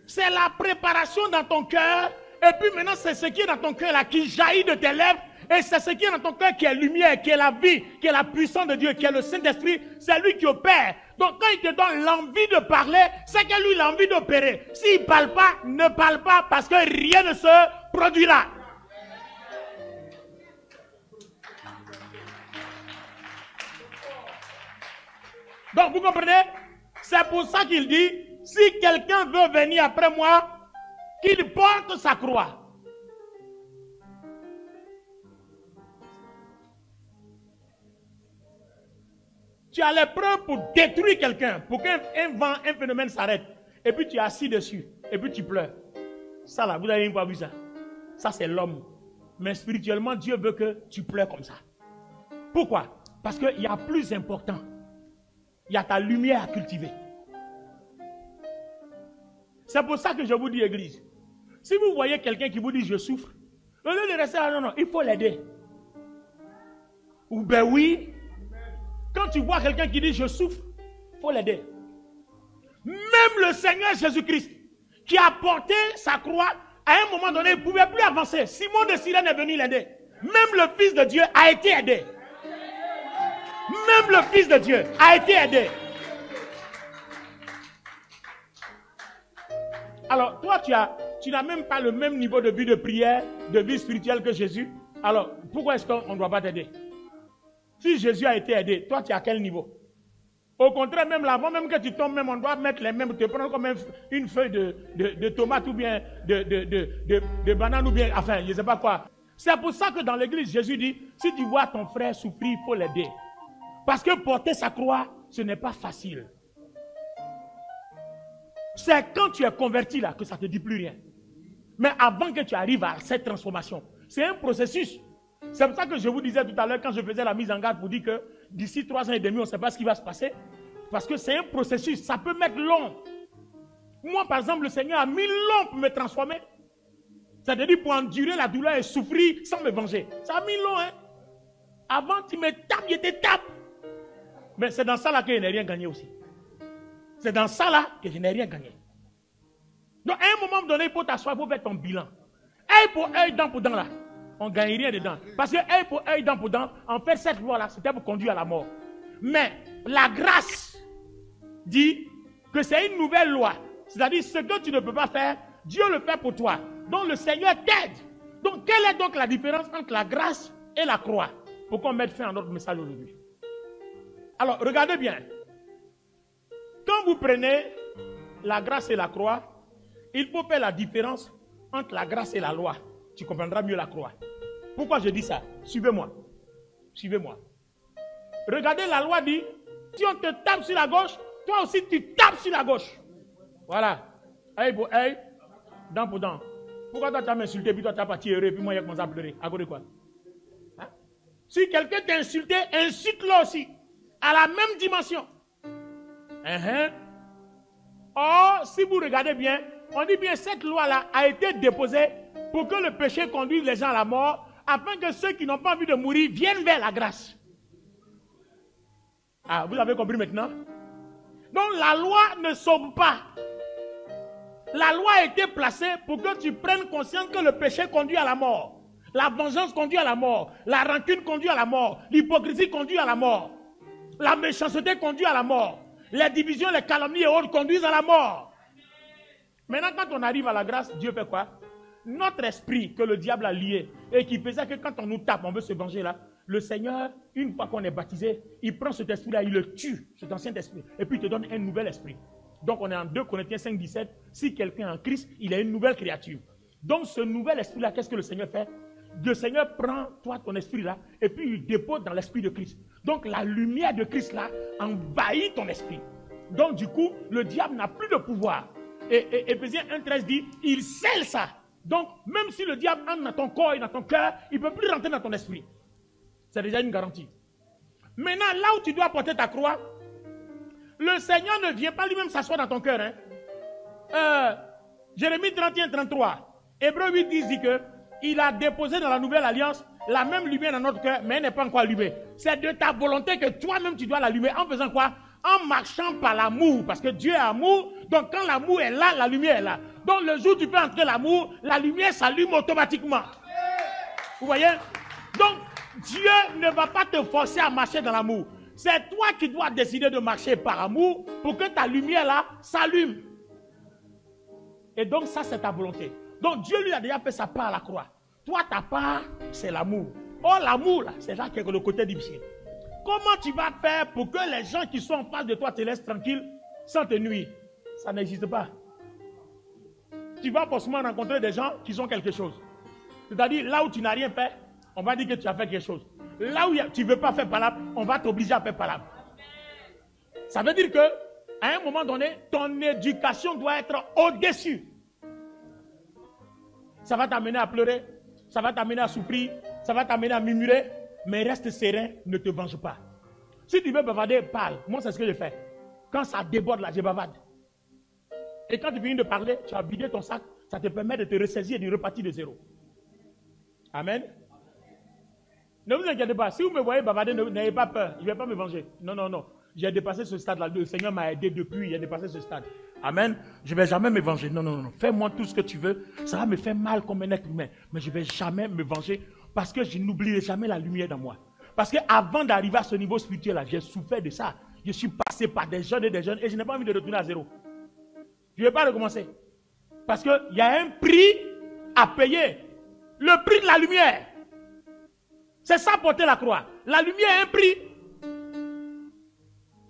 Speaker 1: C'est la préparation dans ton cœur. Et puis maintenant, c'est ce qui est dans ton cœur là qui jaillit de tes lèvres. Et c'est ce qui est dans ton cœur qui est lumière, qui est la vie, qui est la puissance de Dieu, qui est le Saint-Esprit. C'est lui qui opère. Donc quand il te donne l'envie de parler, c'est que lui il a envie d'opérer. S'il ne parle pas, ne parle pas parce que rien ne se produira. Donc vous comprenez? C'est pour ça qu'il dit, si quelqu'un veut venir après moi, qu'il porte sa croix. Tu as l'épreuve pour détruire quelqu'un, pour qu'un vent, un phénomène s'arrête. Et puis tu es assis dessus, et puis tu pleures. Ça là, vous avez une fois vu ça? Ça c'est l'homme. Mais spirituellement, Dieu veut que tu pleures comme ça. Pourquoi? Parce qu'il y a plus important. Il y a ta lumière à cultiver. C'est pour ça que je vous dis, Église, si vous voyez quelqu'un qui vous dit je souffre, au lieu de rester là, non, il faut l'aider. Ou ben oui, quand tu vois quelqu'un qui dit je souffre, il faut l'aider. Même le Seigneur Jésus-Christ, qui a porté sa croix, à un moment donné, il ne pouvait plus avancer. Simon de Cyrène est venu l'aider. Même le Fils de Dieu a été aidé. Même le Fils de Dieu a été aidé. Alors, toi, tu n'as même pas le même niveau de vie de prière, de vie spirituelle que Jésus. Alors, pourquoi est-ce qu'on ne doit pas t'aider? Si Jésus a été aidé, toi, tu es à quel niveau? Au contraire, même là, avant même que tu tombes, même on doit mettre les mêmes, te prendre comme une feuille de tomate ou bien de banane ou bien, enfin, je ne sais pas quoi. C'est pour ça que dans l'église, Jésus dit, si tu vois ton frère souffrir, il faut l'aider. Parce que porter sa croix, ce n'est pas facile. C'est quand tu es converti là que ça ne te dit plus rien. Mais avant que tu arrives à cette transformation, c'est un processus. C'est pour ça que je vous disais tout à l'heure quand je faisais la mise en garde pour dire que d'ici 3 ans et demi, on ne sait pas ce qui va se passer. Parce que c'est un processus, ça peut mettre long. Moi, par exemple, le Seigneur a mis long pour me transformer. C'est-à-dire pour endurer la douleur et souffrir sans me venger. Ça a mis long, hein. Avant, tu me tapes, je te tape. Mais c'est dans ça là que je n'ai rien gagné aussi. C'est dans ça là que je n'ai rien gagné. Donc, à un moment donné, il faut t'asseoir, il faut faire ton bilan. Œil pour œil, dent pour dent là. On ne gagne rien dedans. Parce que œil pour œil, dent pour dent, en fait, cette loi là, c'était pour conduire à la mort. Mais la grâce dit que c'est une nouvelle loi. C'est-à-dire, ce que tu ne peux pas faire, Dieu le fait pour toi. Donc, le Seigneur t'aide. Donc, quelle est donc la différence entre la grâce et la croix? Pour qu'on mette fin à notre message aujourd'hui. Alors, regardez bien. Quand vous prenez la grâce et la croix, il faut faire la différence entre la grâce et la loi. Tu comprendras mieux la croix. Pourquoi je dis ça? Suivez-moi. Suivez-moi. Regardez, la loi dit, si on te tape sur la gauche, toi aussi tu tapes sur la gauche. Voilà. Œil pour œil, dent pour dent. Pourquoi toi tu as m'insulté, puis toi tu as pas tiré, puis moi j'ai commencé à pleurer? À cause de quoi? Hein? Si quelqu'un t'a insulté, insulte-le aussi. À la même dimension. Or, si vous regardez bien, on dit bien cette loi-là a été déposée pour que le péché conduise les gens à la mort, afin que ceux qui n'ont pas envie de mourir viennent vers la grâce. Ah, vous avez compris maintenant? Donc la loi ne sauve pas. La loi a été placée pour que tu prennes conscience que le péché conduit à la mort. La vengeance conduit à la mort. La rancune conduit à la mort. L'hypocrisie conduit à la mort. La méchanceté conduit à la mort. Les divisions, les calomnies et autres conduisent à la mort. Maintenant, quand on arrive à la grâce, Dieu fait quoi? Notre esprit que le diable a lié et qui faisait que quand on nous tape, on veut se venger là, le Seigneur, une fois qu'on est baptisé, il prend cet esprit-là, il le tue, cet ancien esprit, et puis il te donne un nouvel esprit. Donc on est en 2 Corinthiens 5, 17. Si quelqu'un est en Christ, il est une nouvelle créature. Donc ce nouvel esprit-là, qu'est-ce que le Seigneur fait? Le Seigneur prend toi, ton esprit-là, et puis il dépose dans l'esprit de Christ. Donc la lumière de Christ-là envahit ton esprit. Donc du coup, le diable n'a plus de pouvoir. Et Éphésiens 1,13 dit, il scelle ça. Donc même si le diable entre dans ton corps et dans ton cœur, il ne peut plus rentrer dans ton esprit. C'est déjà une garantie. Maintenant, là où tu dois porter ta croix, le Seigneur ne vient pas lui-même s'asseoir dans ton cœur. Jérémie 31, 33. Hébreux 8, 10 dit que il a déposé dans la nouvelle alliance la même lumière dans notre cœur, mais elle n'est pas encore allumée. C'est de ta volonté que toi-même tu dois l'allumer. En faisant quoi? En marchant par l'amour. Parce que Dieu est amour. Donc quand l'amour est là, la lumière est là. Donc le jour où tu fais entrer l'amour, la lumière s'allume automatiquement. Vous voyez? Donc Dieu ne va pas te forcer à marcher dans l'amour. C'est toi qui dois décider de marcher par amour pour que ta lumière là s'allume. Et donc ça c'est ta volonté. Donc Dieu lui a déjà fait sa part à la croix. Toi ta part c'est l'amour. Or l'amour là c'est là qui est le côté difficile. Comment tu vas faire pour que les gens qui sont en face de toi te laissent tranquille sans te nuire? Ça n'existe pas. Tu vas forcément rencontrer des gens qui ont quelque chose. C'est-à-dire là où tu n'as rien fait, on va dire que tu as fait quelque chose. Là où tu ne veux pas faire palabre, on va t'obliger à faire palabre. Ça veut dire que, à un moment donné, ton éducation doit être au-dessus. Ça va t'amener à pleurer, ça va t'amener à souffrir, ça va t'amener à murmurer, mais reste serein, ne te venge pas. Si tu veux bavarder, parle. Moi, c'est ce que je fais. Quand ça déborde là, je bavarde. Et quand tu finis de parler, tu as vidé ton sac, ça te permet de te ressaisir et de repartir de zéro. Amen. Ne vous inquiétez pas, si vous me voyez bavarder, n'ayez pas peur, je ne vais pas me venger. Non, non, non. J'ai dépassé ce stade-là. Le Seigneur m'a aidé depuis, j'ai dépassé ce stade. Amen. Je ne vais jamais me venger. Non, non, non. Fais-moi tout ce que tu veux. Ça va me faire mal comme un être humain. Mais je ne vais jamais me venger parce que je n'oublierai jamais la lumière dans moi. Parce qu'avant d'arriver à ce niveau spirituel-là, j'ai souffert de ça. Je suis passé par des jeunes et je n'ai pas envie de retourner à zéro. Je ne vais pas recommencer. Parce qu'il y a un prix à payer. Le prix de la lumière. C'est ça porter la croix. La lumière a un prix.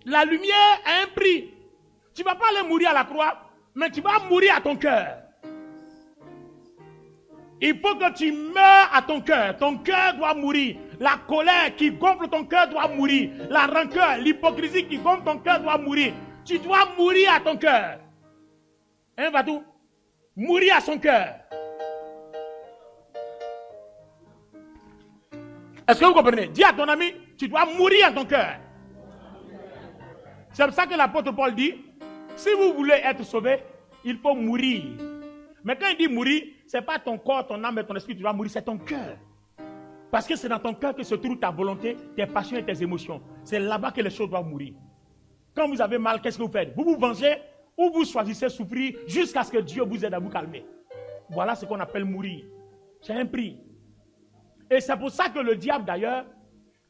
Speaker 1: La lumière a un prix. Tu ne vas pas aller mourir à la croix, mais tu vas mourir à ton cœur. Il faut que tu meurs à ton cœur. Ton cœur doit mourir. La colère qui gonfle ton cœur doit mourir. La rancœur, l'hypocrisie qui gonfle ton cœur doit mourir. Tu dois mourir à ton cœur. Hein, Vadou? Mourir à son cœur. Est-ce que vous comprenez? Dis à ton ami, tu dois mourir à ton cœur. C'est pour ça que l'apôtre Paul dit, si vous voulez être sauvé, il faut mourir. Mais quand il dit mourir, ce n'est pas ton corps, ton âme et ton esprit qui doit mourir, c'est ton cœur. Parce que c'est dans ton cœur que se trouve ta volonté, tes passions et tes émotions. C'est là-bas que les choses doivent mourir. Quand vous avez mal, qu'est-ce que vous faites? Vous vous vengez ou vous choisissez souffrir jusqu'à ce que Dieu vous aide à vous calmer. Voilà ce qu'on appelle mourir. C'est un prix. Et c'est pour ça que le diable d'ailleurs,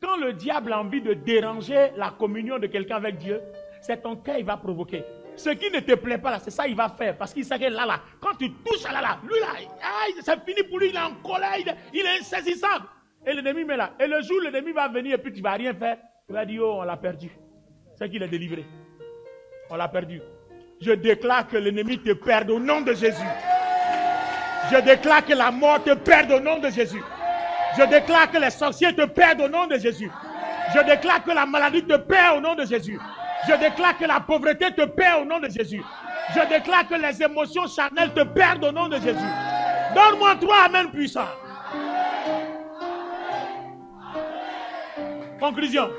Speaker 1: quand le diable a envie de déranger la communion de quelqu'un avec Dieu, c'est ton cœur qu'il va provoquer. Ce qui ne te plaît pas là, c'est ça qu'il va faire. Parce qu'il sait que là, quand tu touches à là, lui là, c'est fini pour lui, il est en colère, il est insaisissable. Et l'ennemi met là. Et le jour, l'ennemi va venir et puis tu ne vas rien faire. Tu vas dire, oh, on l'a perdu. C'est qu'il est délivré. On l'a perdu. Je déclare que l'ennemi te perde au nom de Jésus. Je déclare que la mort te perde au nom de Jésus. Je déclare que les sorciers te perdent au nom de Jésus. Je déclare que la maladie te perd au nom de Jésus. Je déclare que la pauvreté te perd au nom de Jésus. Je déclare que les émotions charnelles te perdent au nom de Jésus. Donne-moi 3 amen puissants. Conclusion.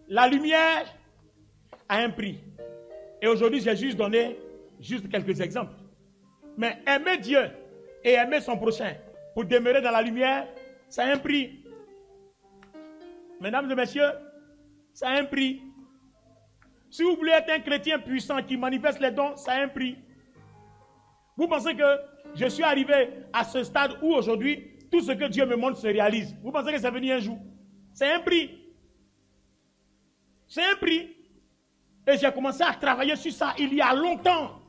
Speaker 1: La lumière a un prix. Et aujourd'hui, j'ai juste donné quelques exemples. Mais aimer Dieu et aimer son prochain pour demeurer dans la lumière, ça a un prix. Mesdames et messieurs, ça a un prix. Si vous voulez être un chrétien puissant qui manifeste les dons, ça a un prix. Vous pensez que je suis arrivé à ce stade où aujourd'hui, tout ce que Dieu me montre se réalise. Vous pensez que c'est venu un jour? C'est un prix. C'est un prix. Et j'ai commencé à travailler sur ça il y a longtemps.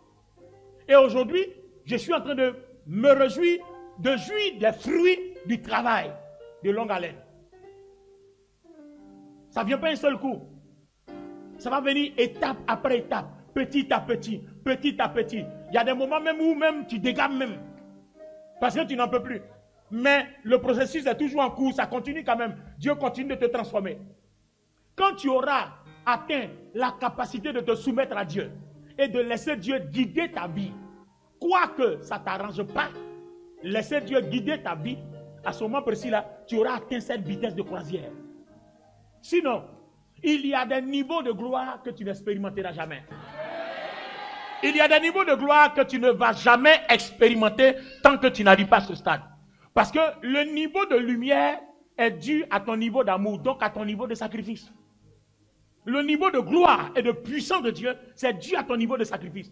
Speaker 1: Et aujourd'hui, je suis en train de me réjouir, de jouir des fruits du travail de longue haleine. Ça ne vient pas un seul coup. Ça va venir étape après étape, petit à petit, petit à petit. Il y a des moments même où même tu dégames même. Parce que tu n'en peux plus. Mais le processus est toujours en cours, ça continue quand même. Dieu continue de te transformer. Quand tu auras atteint la capacité de te soumettre à Dieu et de laisser Dieu guider ta vie, quoique ça ne t'arrange pas, laisser Dieu guider ta vie, à ce moment précis-là, tu auras atteint cette vitesse de croisière. Sinon, il y a des niveaux de gloire que tu n'expérimenteras jamais. Il y a des niveaux de gloire que tu ne vas jamais expérimenter tant que tu n'arrives pas à ce stade. Parce que le niveau de lumière est dû à ton niveau d'amour, donc à ton niveau de sacrifice. Le niveau de gloire et de puissance de Dieu, c'est dû à ton niveau de sacrifice.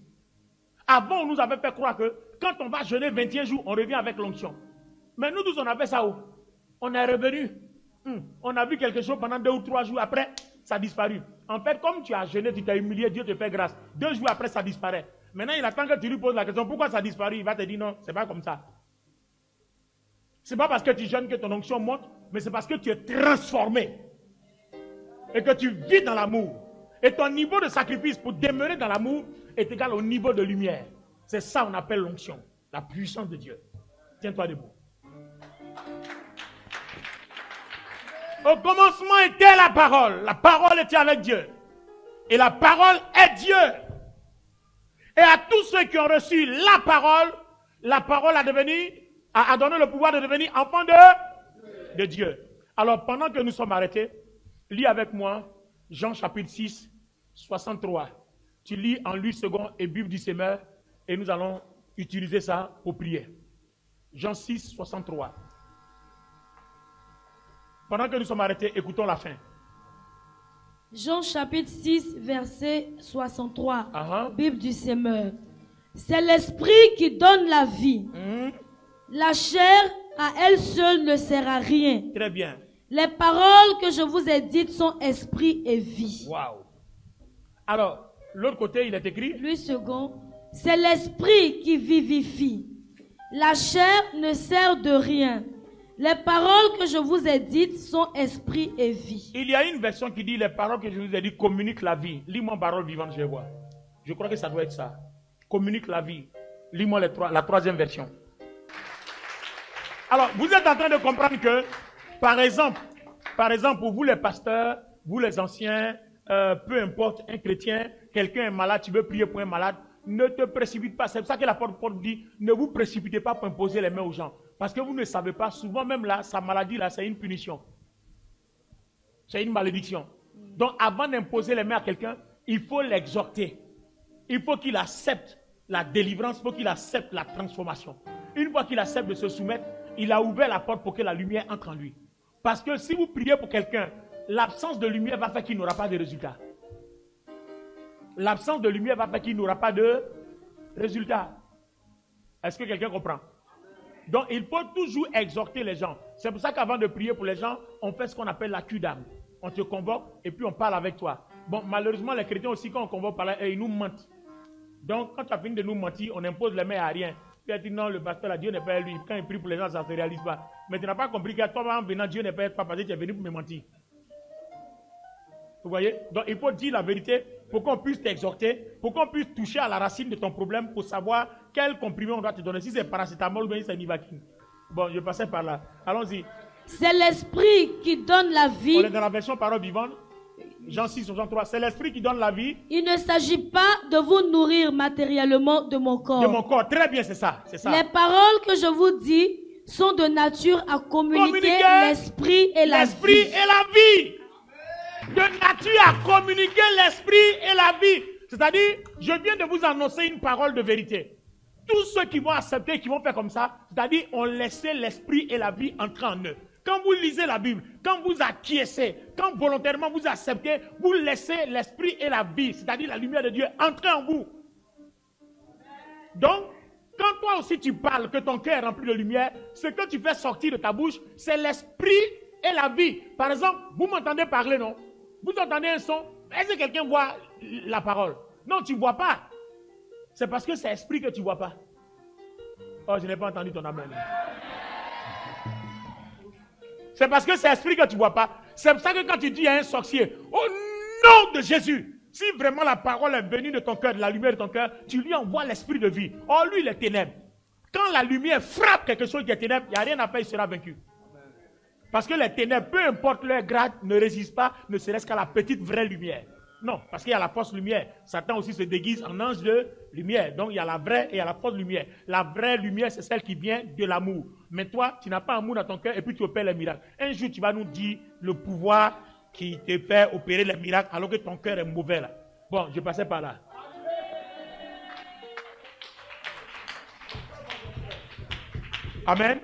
Speaker 1: Avant, on nous avait fait croire que quand on va jeûner 21 jours, on revient avec l'onction. Mais nous tous, on a fait ça où? On est revenu. On a vu quelque chose pendant 2 ou 3 jours après, ça a disparu. En fait, comme tu as jeûné, tu t'es humilié, Dieu te fait grâce. 2 jours après, ça disparaît. Maintenant, il attend que tu lui poses la question, pourquoi ça a disparu? Il va te dire non, c'est pas comme ça. C'est pas parce que tu jeûnes que ton onction monte, mais c'est parce que tu es transformé. Et que tu vis dans l'amour. Et ton niveau de sacrifice pour demeurer dans l'amour est égal au niveau de lumière. C'est ça qu'on appelle l'onction, la puissance de Dieu. Tiens-toi debout. Au commencement était la parole. La parole était avec Dieu. Et la parole est Dieu. Et à tous ceux qui ont reçu la parole a donné le pouvoir de devenir enfant de Dieu. Alors pendant que nous sommes arrêtés, lis avec moi Jean chapitre 6, 63. Tu lis en 8 secondes et Bible du Semeur et nous allons utiliser ça pour prier. Jean 6, 63. Pendant que nous sommes arrêtés, écoutons la fin.
Speaker 2: Jean chapitre 6, verset 63. Bible du Semeur. C'est l'esprit qui donne la vie. La chair à elle seule ne sert à rien.
Speaker 1: Très bien.
Speaker 2: Les paroles que je vous ai dites sont esprit et vie.
Speaker 1: Waouh. Alors, l'autre côté, il est écrit.
Speaker 2: Le second, c'est l'esprit qui vivifie. La chair ne sert de rien. Les paroles que je vous ai dites sont esprit et vie. Il
Speaker 1: y a une version qui dit les paroles que je vous ai dites communiquent la vie. Lis-moi parole vivante, je vais voir. Je crois que ça doit être ça. Communique la vie. Lis-moi la troisième version. Alors, vous êtes en train de comprendre que, par exemple, pour vous les pasteurs, vous les anciens, peu importe, un chrétien, quelqu'un est malade, tu veux prier pour un malade, ne te précipite pas. C'est pour ça que la parole dit, ne vous précipitez pas pour imposer les mains aux gens. Parce que vous ne savez pas, souvent même là, sa maladie là, c'est une punition. C'est une malédiction. Donc avant d'imposer les mains à quelqu'un, il faut l'exhorter. Il faut qu'il accepte la délivrance, il faut qu'il accepte la transformation. Une fois qu'il accepte de se soumettre, il a ouvert la porte pour que la lumière entre en lui. Parce que si vous priez pour quelqu'un, l'absence de lumière va faire qu'il n'aura pas de résultat. L'absence de lumière va faire qu'il n'aura pas de résultat. Est-ce que quelqu'un comprend? Donc il faut toujours exhorter les gens. C'est pour ça qu'avant de prier pour les gens, on fait ce qu'on appelle la cure d'âme. On te convoque et puis on parle avec toi. Bon, malheureusement, les chrétiens aussi, quand on convoque par là, ils nous mentent. Donc, quand tu as fini de nous mentir, on impose les mains à rien. Tu as dit non, le pasteur, là, Dieu n'est pas lui. Quand il prie pour les gens, ça ne se réalise pas. Mais tu n'as pas compris que toi, en venant, Dieu n'est pas parce que tu es venu pour me mentir. Vous voyez? Donc, il faut dire la vérité pour qu'on puisse t'exhorter, pour qu'on puisse toucher à la racine de ton problème pour savoir quel comprimé on doit te donner. Si c'est paracétamol ou bien si c'est Nivaquine. Bon, je passais par là. Allons-y.
Speaker 2: C'est l'esprit qui donne la vie.
Speaker 1: On est dans la version parole vivante. Jean 6, 63. C'est l'esprit qui donne la vie.
Speaker 2: Il ne s'agit pas de vous nourrir matériellement de mon corps.
Speaker 1: De mon corps. Très bien, c'est ça. C'est ça.
Speaker 2: Les paroles que je vous dis sont de nature à communiquer l'esprit et la vie.
Speaker 1: L'esprit et la vie. De nature à communiquer l'esprit et la vie. C'est-à-dire, je viens de vous annoncer une parole de vérité. Tous ceux qui vont accepter, qui vont faire comme ça, c'est-à-dire, on laissait l'esprit et la vie entrer en eux. Quand vous lisez la Bible, quand vous acquiescez, quand volontairement vous acceptez, vous laissez l'esprit et la vie, c'est-à-dire la lumière de Dieu, entrer en vous. Donc, quand toi aussi tu parles, que ton cœur est rempli de lumière, ce que tu fais sortir de ta bouche, c'est l'esprit et la vie. Par exemple, vous m'entendez parler, non? Vous entendez un son? Est-ce que quelqu'un voit la parole? Non, tu ne vois pas. C'est parce que c'est l'esprit que tu ne vois pas. Oh, je n'ai pas entendu ton amen. C'est parce que c'est l'esprit que tu ne vois pas. C'est pour ça que quand tu dis à un sorcier, au nom de Jésus, si vraiment la parole est venue de ton cœur, de la lumière de ton cœur, tu lui envoies l'esprit de vie. Oh, lui, il est ténèbres. Quand la lumière frappe quelque chose qui est ténèbres, il n'y a rien à faire, il sera vaincu. Parce que les ténèbres, peu importe leur grade, ne résistent pas, ne serait-ce qu'à la petite vraie lumière. Non, parce qu'il y a la fausse lumière. Satan aussi se déguise en ange de lumière. Donc il y a la vraie et il y a la fausse lumière. La vraie lumière, c'est celle qui vient de l'amour. Mais toi, tu n'as pas amour dans ton cœur et puis tu opères les miracles. Un jour, tu vas nous dire le pouvoir qui te fait opérer les miracles alors que ton cœur est mauvais là. Bon, je passais par là. Amen.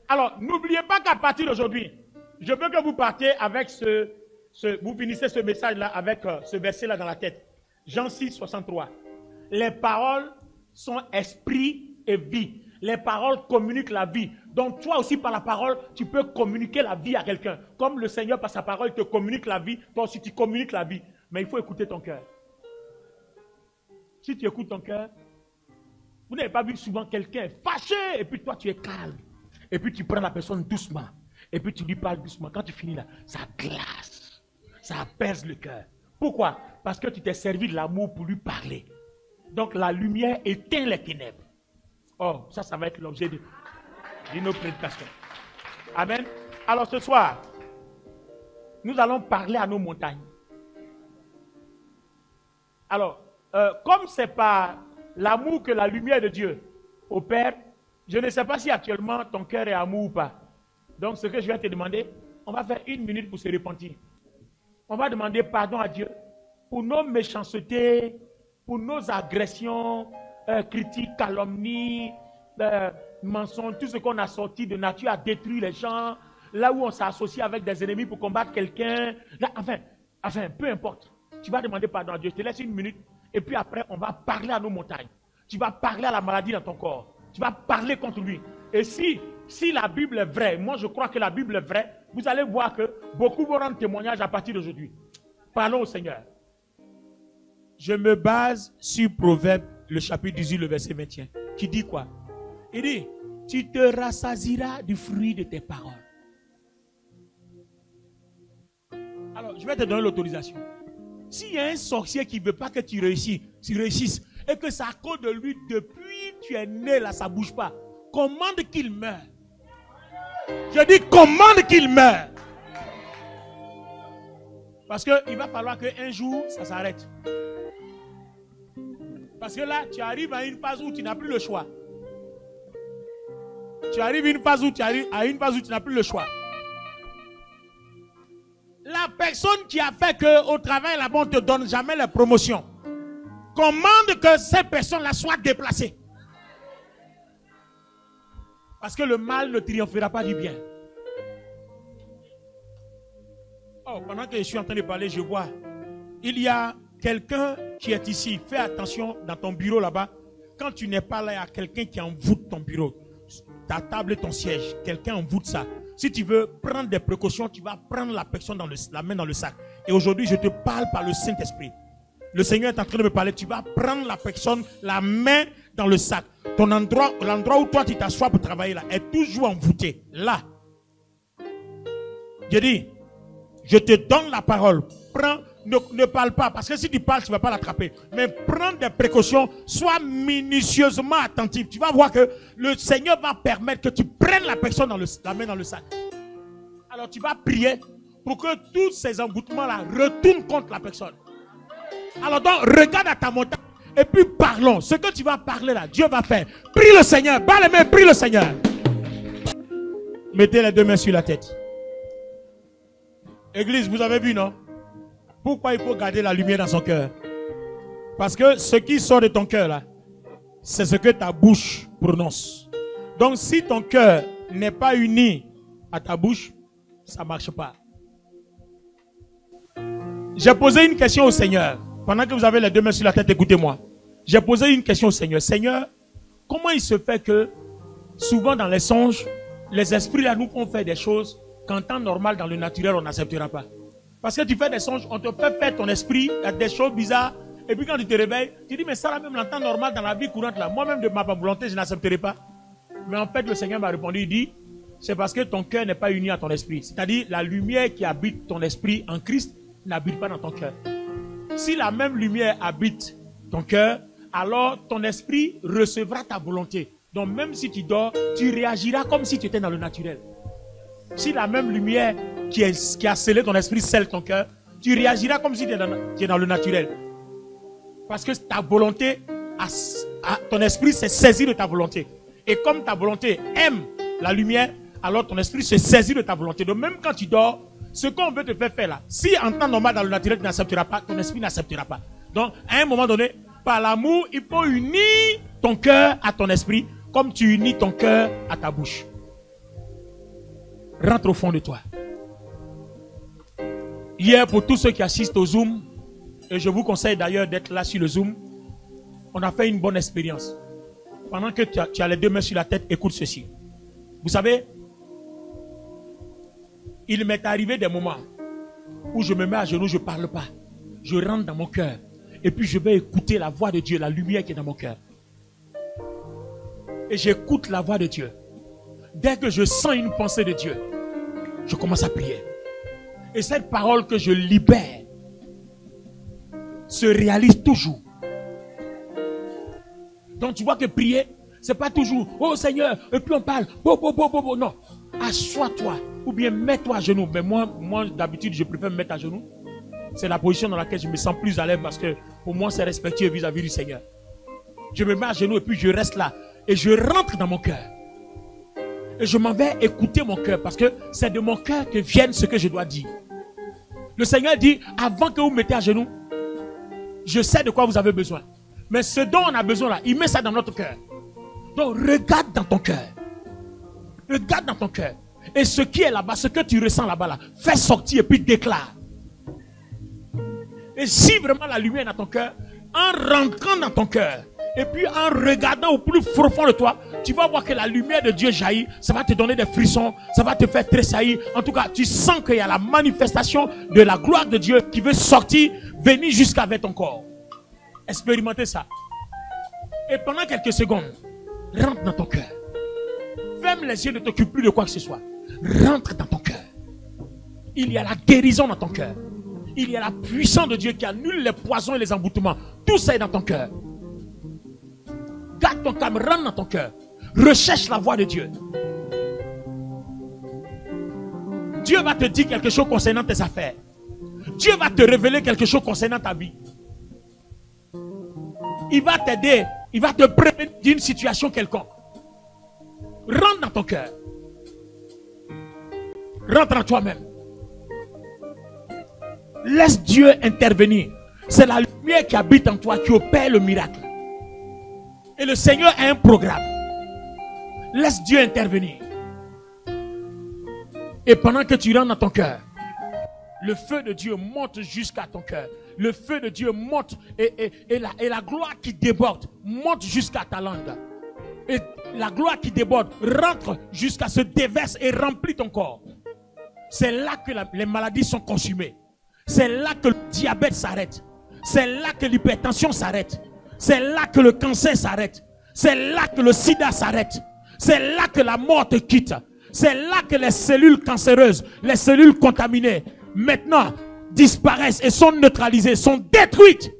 Speaker 1: Alors, n'oubliez pas qu'à partir d'aujourd'hui, je veux que vous partiez avec vous finissez ce message-là avec ce verset-là dans la tête. Jean 6, 63. Les paroles sont esprit et vie. Les paroles communiquent la vie. Donc toi aussi par la parole, tu peux communiquer la vie à quelqu'un. Comme le Seigneur par sa parole te communique la vie, toi aussi tu communiques la vie. Mais il faut écouter ton cœur. Si tu écoutes ton cœur, vous n'avez pas vu souvent quelqu'un fâché et puis toi tu es calme. Et puis tu prends la personne doucement. Et puis tu lui parles doucement. Quand tu finis là, ça glace. Ça apaise le cœur. Pourquoi? Parce que tu t'es servi de l'amour pour lui parler. Donc la lumière éteint les ténèbres. Oh, ça va être l'objet d'une autre prédication. Amen. Alors ce soir, nous allons parler à nos montagnes. Alors, comme ce n'est pas l'amour que la lumière de Dieu opère, je ne sais pas si actuellement ton cœur est amour ou pas. Donc ce que je vais te demander, on va faire 1 minute pour se repentir. On va demander pardon à Dieu pour nos méchancetés, pour nos agressions, critiques, calomnies, mensonges, tout ce qu'on a sorti de nature à détruire les gens, là où on s'est associé avec des ennemis pour combattre quelqu'un. Enfin, peu importe. Tu vas demander pardon à Dieu. Je te laisse 1 minute et puis après, on va parler à nos montagnes. Tu vas parler à la maladie dans ton corps. Tu vas parler contre lui. Et si la Bible est vraie, moi je crois que la Bible est vraie, vous allez voir que beaucoup vont rendre témoignage à partir d'aujourd'hui. Parlons au Seigneur. Je me base sur Proverbe, le chapitre 18, le verset 21, qui dit quoi? Il dit, tu te rassasieras du fruit de tes paroles. Alors, je vais te donner l'autorisation. S'il y a un sorcier qui ne veut pas que tu réussisses, et que c'est à cause de lui, depuis que tu es né là, ça ne bouge pas, commande qu'il meure. Je dis commande qu'il meure. Parce qu'il va falloir qu'un jour, ça s'arrête. Parce que là, tu arrives à une phase où tu n'as plus le choix. tu arrives à une phase où tu n'as plus le choix. La personne qui a fait qu'au travail, là-bas, on ne te donne jamais la promotion, commande que cette personne-là soit déplacée. Parce que le mal ne triomphera pas du bien. Oh, pendant que je suis en train de parler, je vois, il y a quelqu'un qui est ici. Fais attention dans ton bureau là-bas. Quand tu n'es pas là, il y a quelqu'un qui envoûte ton bureau. Ta table et ton siège. Quelqu'un envoûte ça. Si tu veux prendre des précautions, tu vas prendre la personne la main dans le sac. Et aujourd'hui, je te parle par le Saint-Esprit. Le Seigneur est en train de me parler. Tu vas prendre la personne, la main dans le sac. L'endroit où toi tu t'assois pour travailler là, est toujours envoûté. Là. Je dis, je te donne la parole. Prends, ne parle pas. Parce que si tu parles, tu ne vas pas l'attraper. Mais prends des précautions. Sois minutieusement attentif. Tu vas voir que le Seigneur va permettre que tu prennes la personne la main dans le sac. Alors tu vas prier pour que tous ces envoûtements-là retournent contre la personne. Alors donc, regarde à ta montagne. Et puis parlons. Ce que tu vas parler là, Dieu va faire. Prie le Seigneur. Bas les mains, prie le Seigneur. Mettez les deux mains sur la tête. Église, vous avez vu, non? Pourquoi il faut garder la lumière dans son cœur? Parce que ce qui sort de ton cœur là, c'est ce que ta bouche prononce. Donc si ton cœur n'est pas uni à ta bouche, ça ne marche pas. J'ai posé une question au Seigneur. Pendant que vous avez les deux mains sur la tête, écoutez-moi. J'ai posé une question au Seigneur. Seigneur, comment il se fait que souvent dans les songes, les esprits là nous font faire des choses qu'en temps normal dans le naturel on n'acceptera pas? Parce que tu fais des songes, on te fait faire ton esprit, il y a des choses bizarres. Et puis quand tu te réveilles, tu dis mais ça là même en temps normal dans la vie courante là, moi-même de ma volonté je n'accepterai pas. Mais en fait le Seigneur m'a répondu, il dit, c'est parce que ton cœur n'est pas uni à ton esprit. C'est-à-dire la lumière qui habite ton esprit en Christ n'habite pas dans ton cœur. Si la même lumière habite ton cœur, alors ton esprit recevra ta volonté. Donc même si tu dors, tu réagiras comme si tu étais dans le naturel. Si la même lumière qui a scellé ton esprit scelle ton cœur, tu réagiras comme si tu es dans le naturel. Parce que ta volonté, ton esprit s'est saisi de ta volonté. Et comme ta volonté aime la lumière, alors ton esprit se saisit de ta volonté. Donc même quand tu dors, ce qu'on veut te faire faire là, si en temps normal dans le naturel tu n'accepteras pas, ton esprit n'acceptera pas. Donc à un moment donné, par l'amour, il faut unir ton cœur à ton esprit, comme tu unis ton cœur à ta bouche. Rentre au fond de toi. Hier, pour tous ceux qui assistent au Zoom, et je vous conseille d'ailleurs d'être là sur le Zoom, on a fait une bonne expérience. Pendant que tu as les deux mains sur la tête, écoute ceci. Vous savez, il m'est arrivé des moments où je me mets à genoux, je ne parle pas. Je rentre dans mon cœur. Et puis je vais écouter la voix de Dieu, la lumière qui est dans mon cœur. Et j'écoute la voix de Dieu. Dès que je sens une pensée de Dieu, je commence à prier. Et cette parole que je libère se réalise toujours. Donc tu vois que prier, c'est pas toujours, oh Seigneur, et puis on parle, non. Assois-toi, ou bien mets-toi à genoux. Mais moi d'habitude, je préfère me mettre à genoux. C'est la position dans laquelle je me sens plus à l'aise parce que pour moi, c'est respectueux vis-à-vis du Seigneur. Je me mets à genoux et puis je reste là. Et je rentre dans mon cœur. Et je m'en vais écouter mon cœur parce que c'est de mon cœur que vienne ce que je dois dire. Le Seigneur dit, avant que vous vous mettez à genoux, je sais de quoi vous avez besoin. Mais ce dont on a besoin là, il met ça dans notre cœur. Donc regarde dans ton cœur. Regarde dans ton cœur. Et ce qui est là-bas, ce que tu ressens là-bas, là, fais sortir et puis déclare. Et si vraiment la lumière est dans ton cœur, en rentrant dans ton cœur, et puis en regardant au plus profond de toi, tu vas voir que la lumière de Dieu jaillit, ça va te donner des frissons, ça va te faire tressaillir. En tout cas, tu sens qu'il y a la manifestation de la gloire de Dieu qui veut sortir, venir jusqu'avec ton corps. Expérimentez ça. Et pendant quelques secondes, rentre dans ton cœur. Ferme les yeux, ne t'occupe plus de quoi que ce soit. Rentre dans ton cœur. Il y a la guérison dans ton cœur. Il y a la puissance de Dieu qui annule les poisons et les emboutements. Tout ça est dans ton cœur. Garde ton calme, rentre dans ton cœur. Recherche la voix de Dieu. Dieu va te dire quelque chose concernant tes affaires. Dieu va te révéler quelque chose concernant ta vie. Il va t'aider. Il va te prévenir d'une situation quelconque. Rentre dans ton cœur. Rentre en toi-même. Laisse Dieu intervenir. C'est la lumière qui habite en toi qui opère le miracle. Et le Seigneur a un programme. Laisse Dieu intervenir. Et pendant que tu rentres dans ton cœur, le feu de Dieu monte jusqu'à ton cœur. Le feu de Dieu monte et la gloire qui déborde monte jusqu'à ta langue. Et la gloire qui déborde rentre jusqu'à se déverse et remplit ton corps. C'est là que les maladies sont consumées. C'est là que le diabète s'arrête. C'est là que l'hypertension s'arrête. C'est là que le cancer s'arrête. C'est là que le sida s'arrête. C'est là que la mort te quitte. C'est là que les cellules cancéreuses, les cellules contaminées, maintenant disparaissent et sont neutralisées, sont détruites.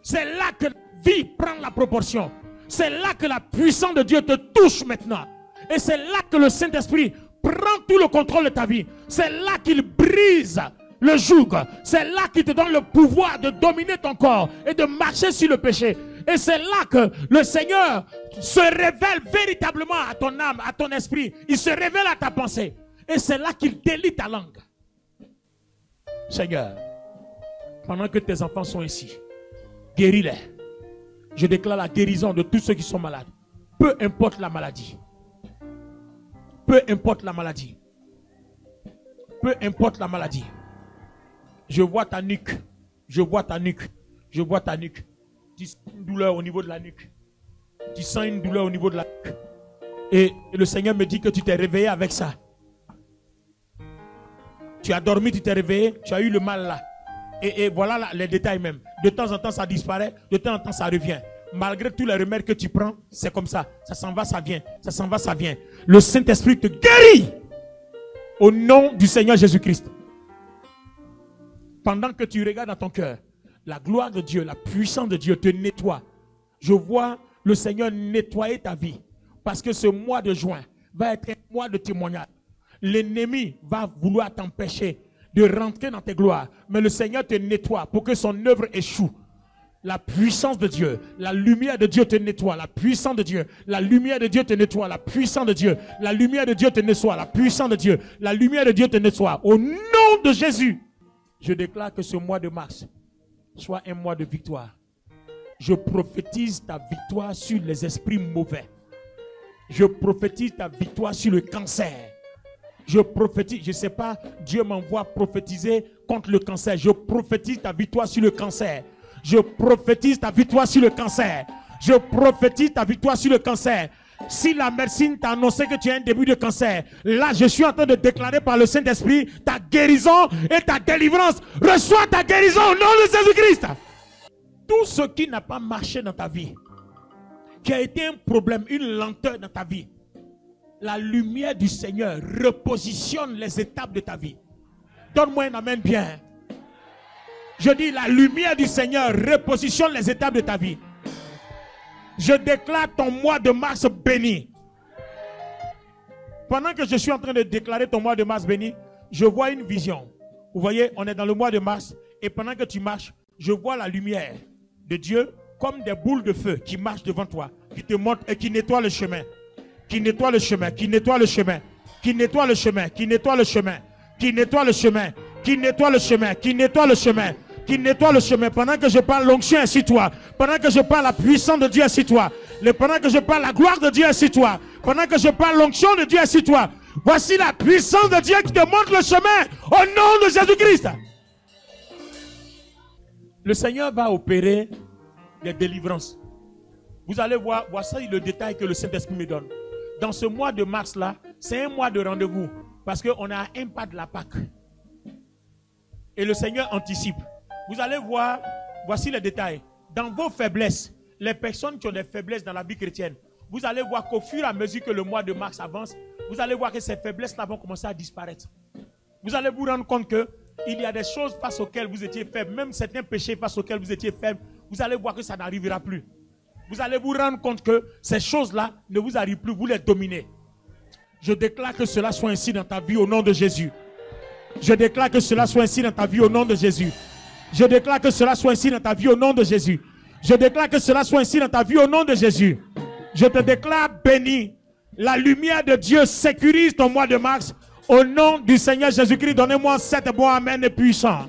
Speaker 1: C'est là que la vie prend la proportion. C'est là que la puissance de Dieu te touche maintenant. Et c'est là que le Saint-Esprit prend tout le contrôle de ta vie. C'est là qu'il brise le joug. C'est là qu'il te donne le pouvoir de dominer ton corps et de marcher sur le péché. Et c'est là que le Seigneur se révèle véritablement à ton âme, à ton esprit. Il se révèle à ta pensée. Et c'est là qu'il délie ta langue. Seigneur, pendant que tes enfants sont ici, guéris-les. Je déclare la guérison de tous ceux qui sont malades. Peu importe la maladie. Peu importe la maladie. Peu importe la maladie. Je vois ta nuque. Je vois ta nuque. Je vois ta nuque. Tu sens une douleur au niveau de la nuque. Tu sens une douleur au niveau de la nuque. Et le Seigneur me dit que tu t'es réveillé avec ça. Tu as dormi, tu t'es réveillé, tu as eu le mal là. Et voilà là, les détails même. De temps en temps, ça disparaît. De temps en temps, ça revient. Malgré tous les remèdes que tu prends, c'est comme ça. Ça s'en va, ça vient. Ça s'en va, ça vient. Le Saint-Esprit te guérit. Au nom du Seigneur Jésus-Christ. Pendant que tu regardes dans ton cœur, la gloire de Dieu, la puissance de Dieu te nettoie. Je vois le Seigneur nettoyer ta vie. Parce que ce mois de juin va être un mois de témoignage. L'ennemi va vouloir t'empêcher de rentrer dans tes gloires. Mais le Seigneur te nettoie pour que son œuvre échoue. La puissance de Dieu, la lumière de Dieu te nettoie. La puissance de Dieu, la lumière de Dieu te nettoie. La puissance de Dieu, la lumière de Dieu te nettoie. La puissance de Dieu, la lumière de Dieu te nettoie. Au nom de Jésus, je déclare que ce mois de mars soit un mois de victoire. Je prophétise ta victoire sur les esprits mauvais. Je prophétise ta victoire sur le cancer. Je prophétise, je ne sais pas, Dieu m'envoie prophétiser contre le cancer. Je prophétise ta victoire sur le cancer. Je prophétise ta victoire sur le cancer. Je prophétise ta victoire sur le cancer. Si la médecine t'a annoncé que tu as un début de cancer, là je suis en train de déclarer par le Saint-Esprit ta guérison et ta délivrance. Reçois ta guérison au nom de Jésus-Christ. Tout ce qui n'a pas marché dans ta vie, qui a été un problème, une lenteur dans ta vie, la lumière du Seigneur repositionne les étapes de ta vie. Donne-moi un amen bien. Je dis la lumière du Seigneur repositionne les étapes de ta vie. Je déclare ton mois de mars béni. Pendant que je suis en train de déclarer ton mois de mars béni, je vois une vision. Vous voyez, on est dans le mois de mars et pendant que tu marches, je vois la lumière de Dieu comme des boules de feu qui marchent devant toi, qui te montrent et qui nettoient le chemin. Qui nettoie le chemin, qui nettoie le chemin, qui nettoie le chemin, qui nettoie le chemin, qui nettoie le chemin, qui nettoie le chemin, qui nettoie le chemin, qui nettoie le chemin. Pendant que je parle, l'onction est sur toi. Pendant que je parle, la puissance de Dieu est sur toi. Pendant que je parle, la gloire de Dieu est sur toi. Pendant que je parle, l'onction de Dieu est sur toi. Voici la puissance de Dieu qui te montre le chemin au nom de Jésus-Christ. Le Seigneur va opérer des délivrances. Vous allez voir, voici le détail que le Saint-Esprit me donne. Dans ce mois de mars-là, c'est un mois de rendez-vous. Parce qu'on a un pas de la Pâque. Et le Seigneur anticipe. Vous allez voir, voici les détails. Dans vos faiblesses, les personnes qui ont des faiblesses dans la vie chrétienne, vous allez voir qu'au fur et à mesure que le mois de mars avance, vous allez voir que ces faiblesses-là vont commencer à disparaître. Vous allez vous rendre compte qu'il y a des choses face auxquelles vous étiez faible, même certains péchés face auxquels vous étiez faible, vous allez voir que ça n'arrivera plus. Vous allez vous rendre compte que ces choses-là ne vous arrivent plus, vous les dominez. Je déclare que cela soit ainsi dans ta vie au nom de Jésus. Je déclare que cela soit ainsi dans ta vie au nom de Jésus. Je déclare que cela soit ainsi dans ta vie au nom de Jésus. Je déclare que cela soit ainsi dans ta vie au nom de Jésus. Je te déclare béni.
Speaker 3: La lumière de Dieu sécurise ton mois de mars. Au nom du Seigneur Jésus-Christ, donnez-moi 7 bons amen puissants.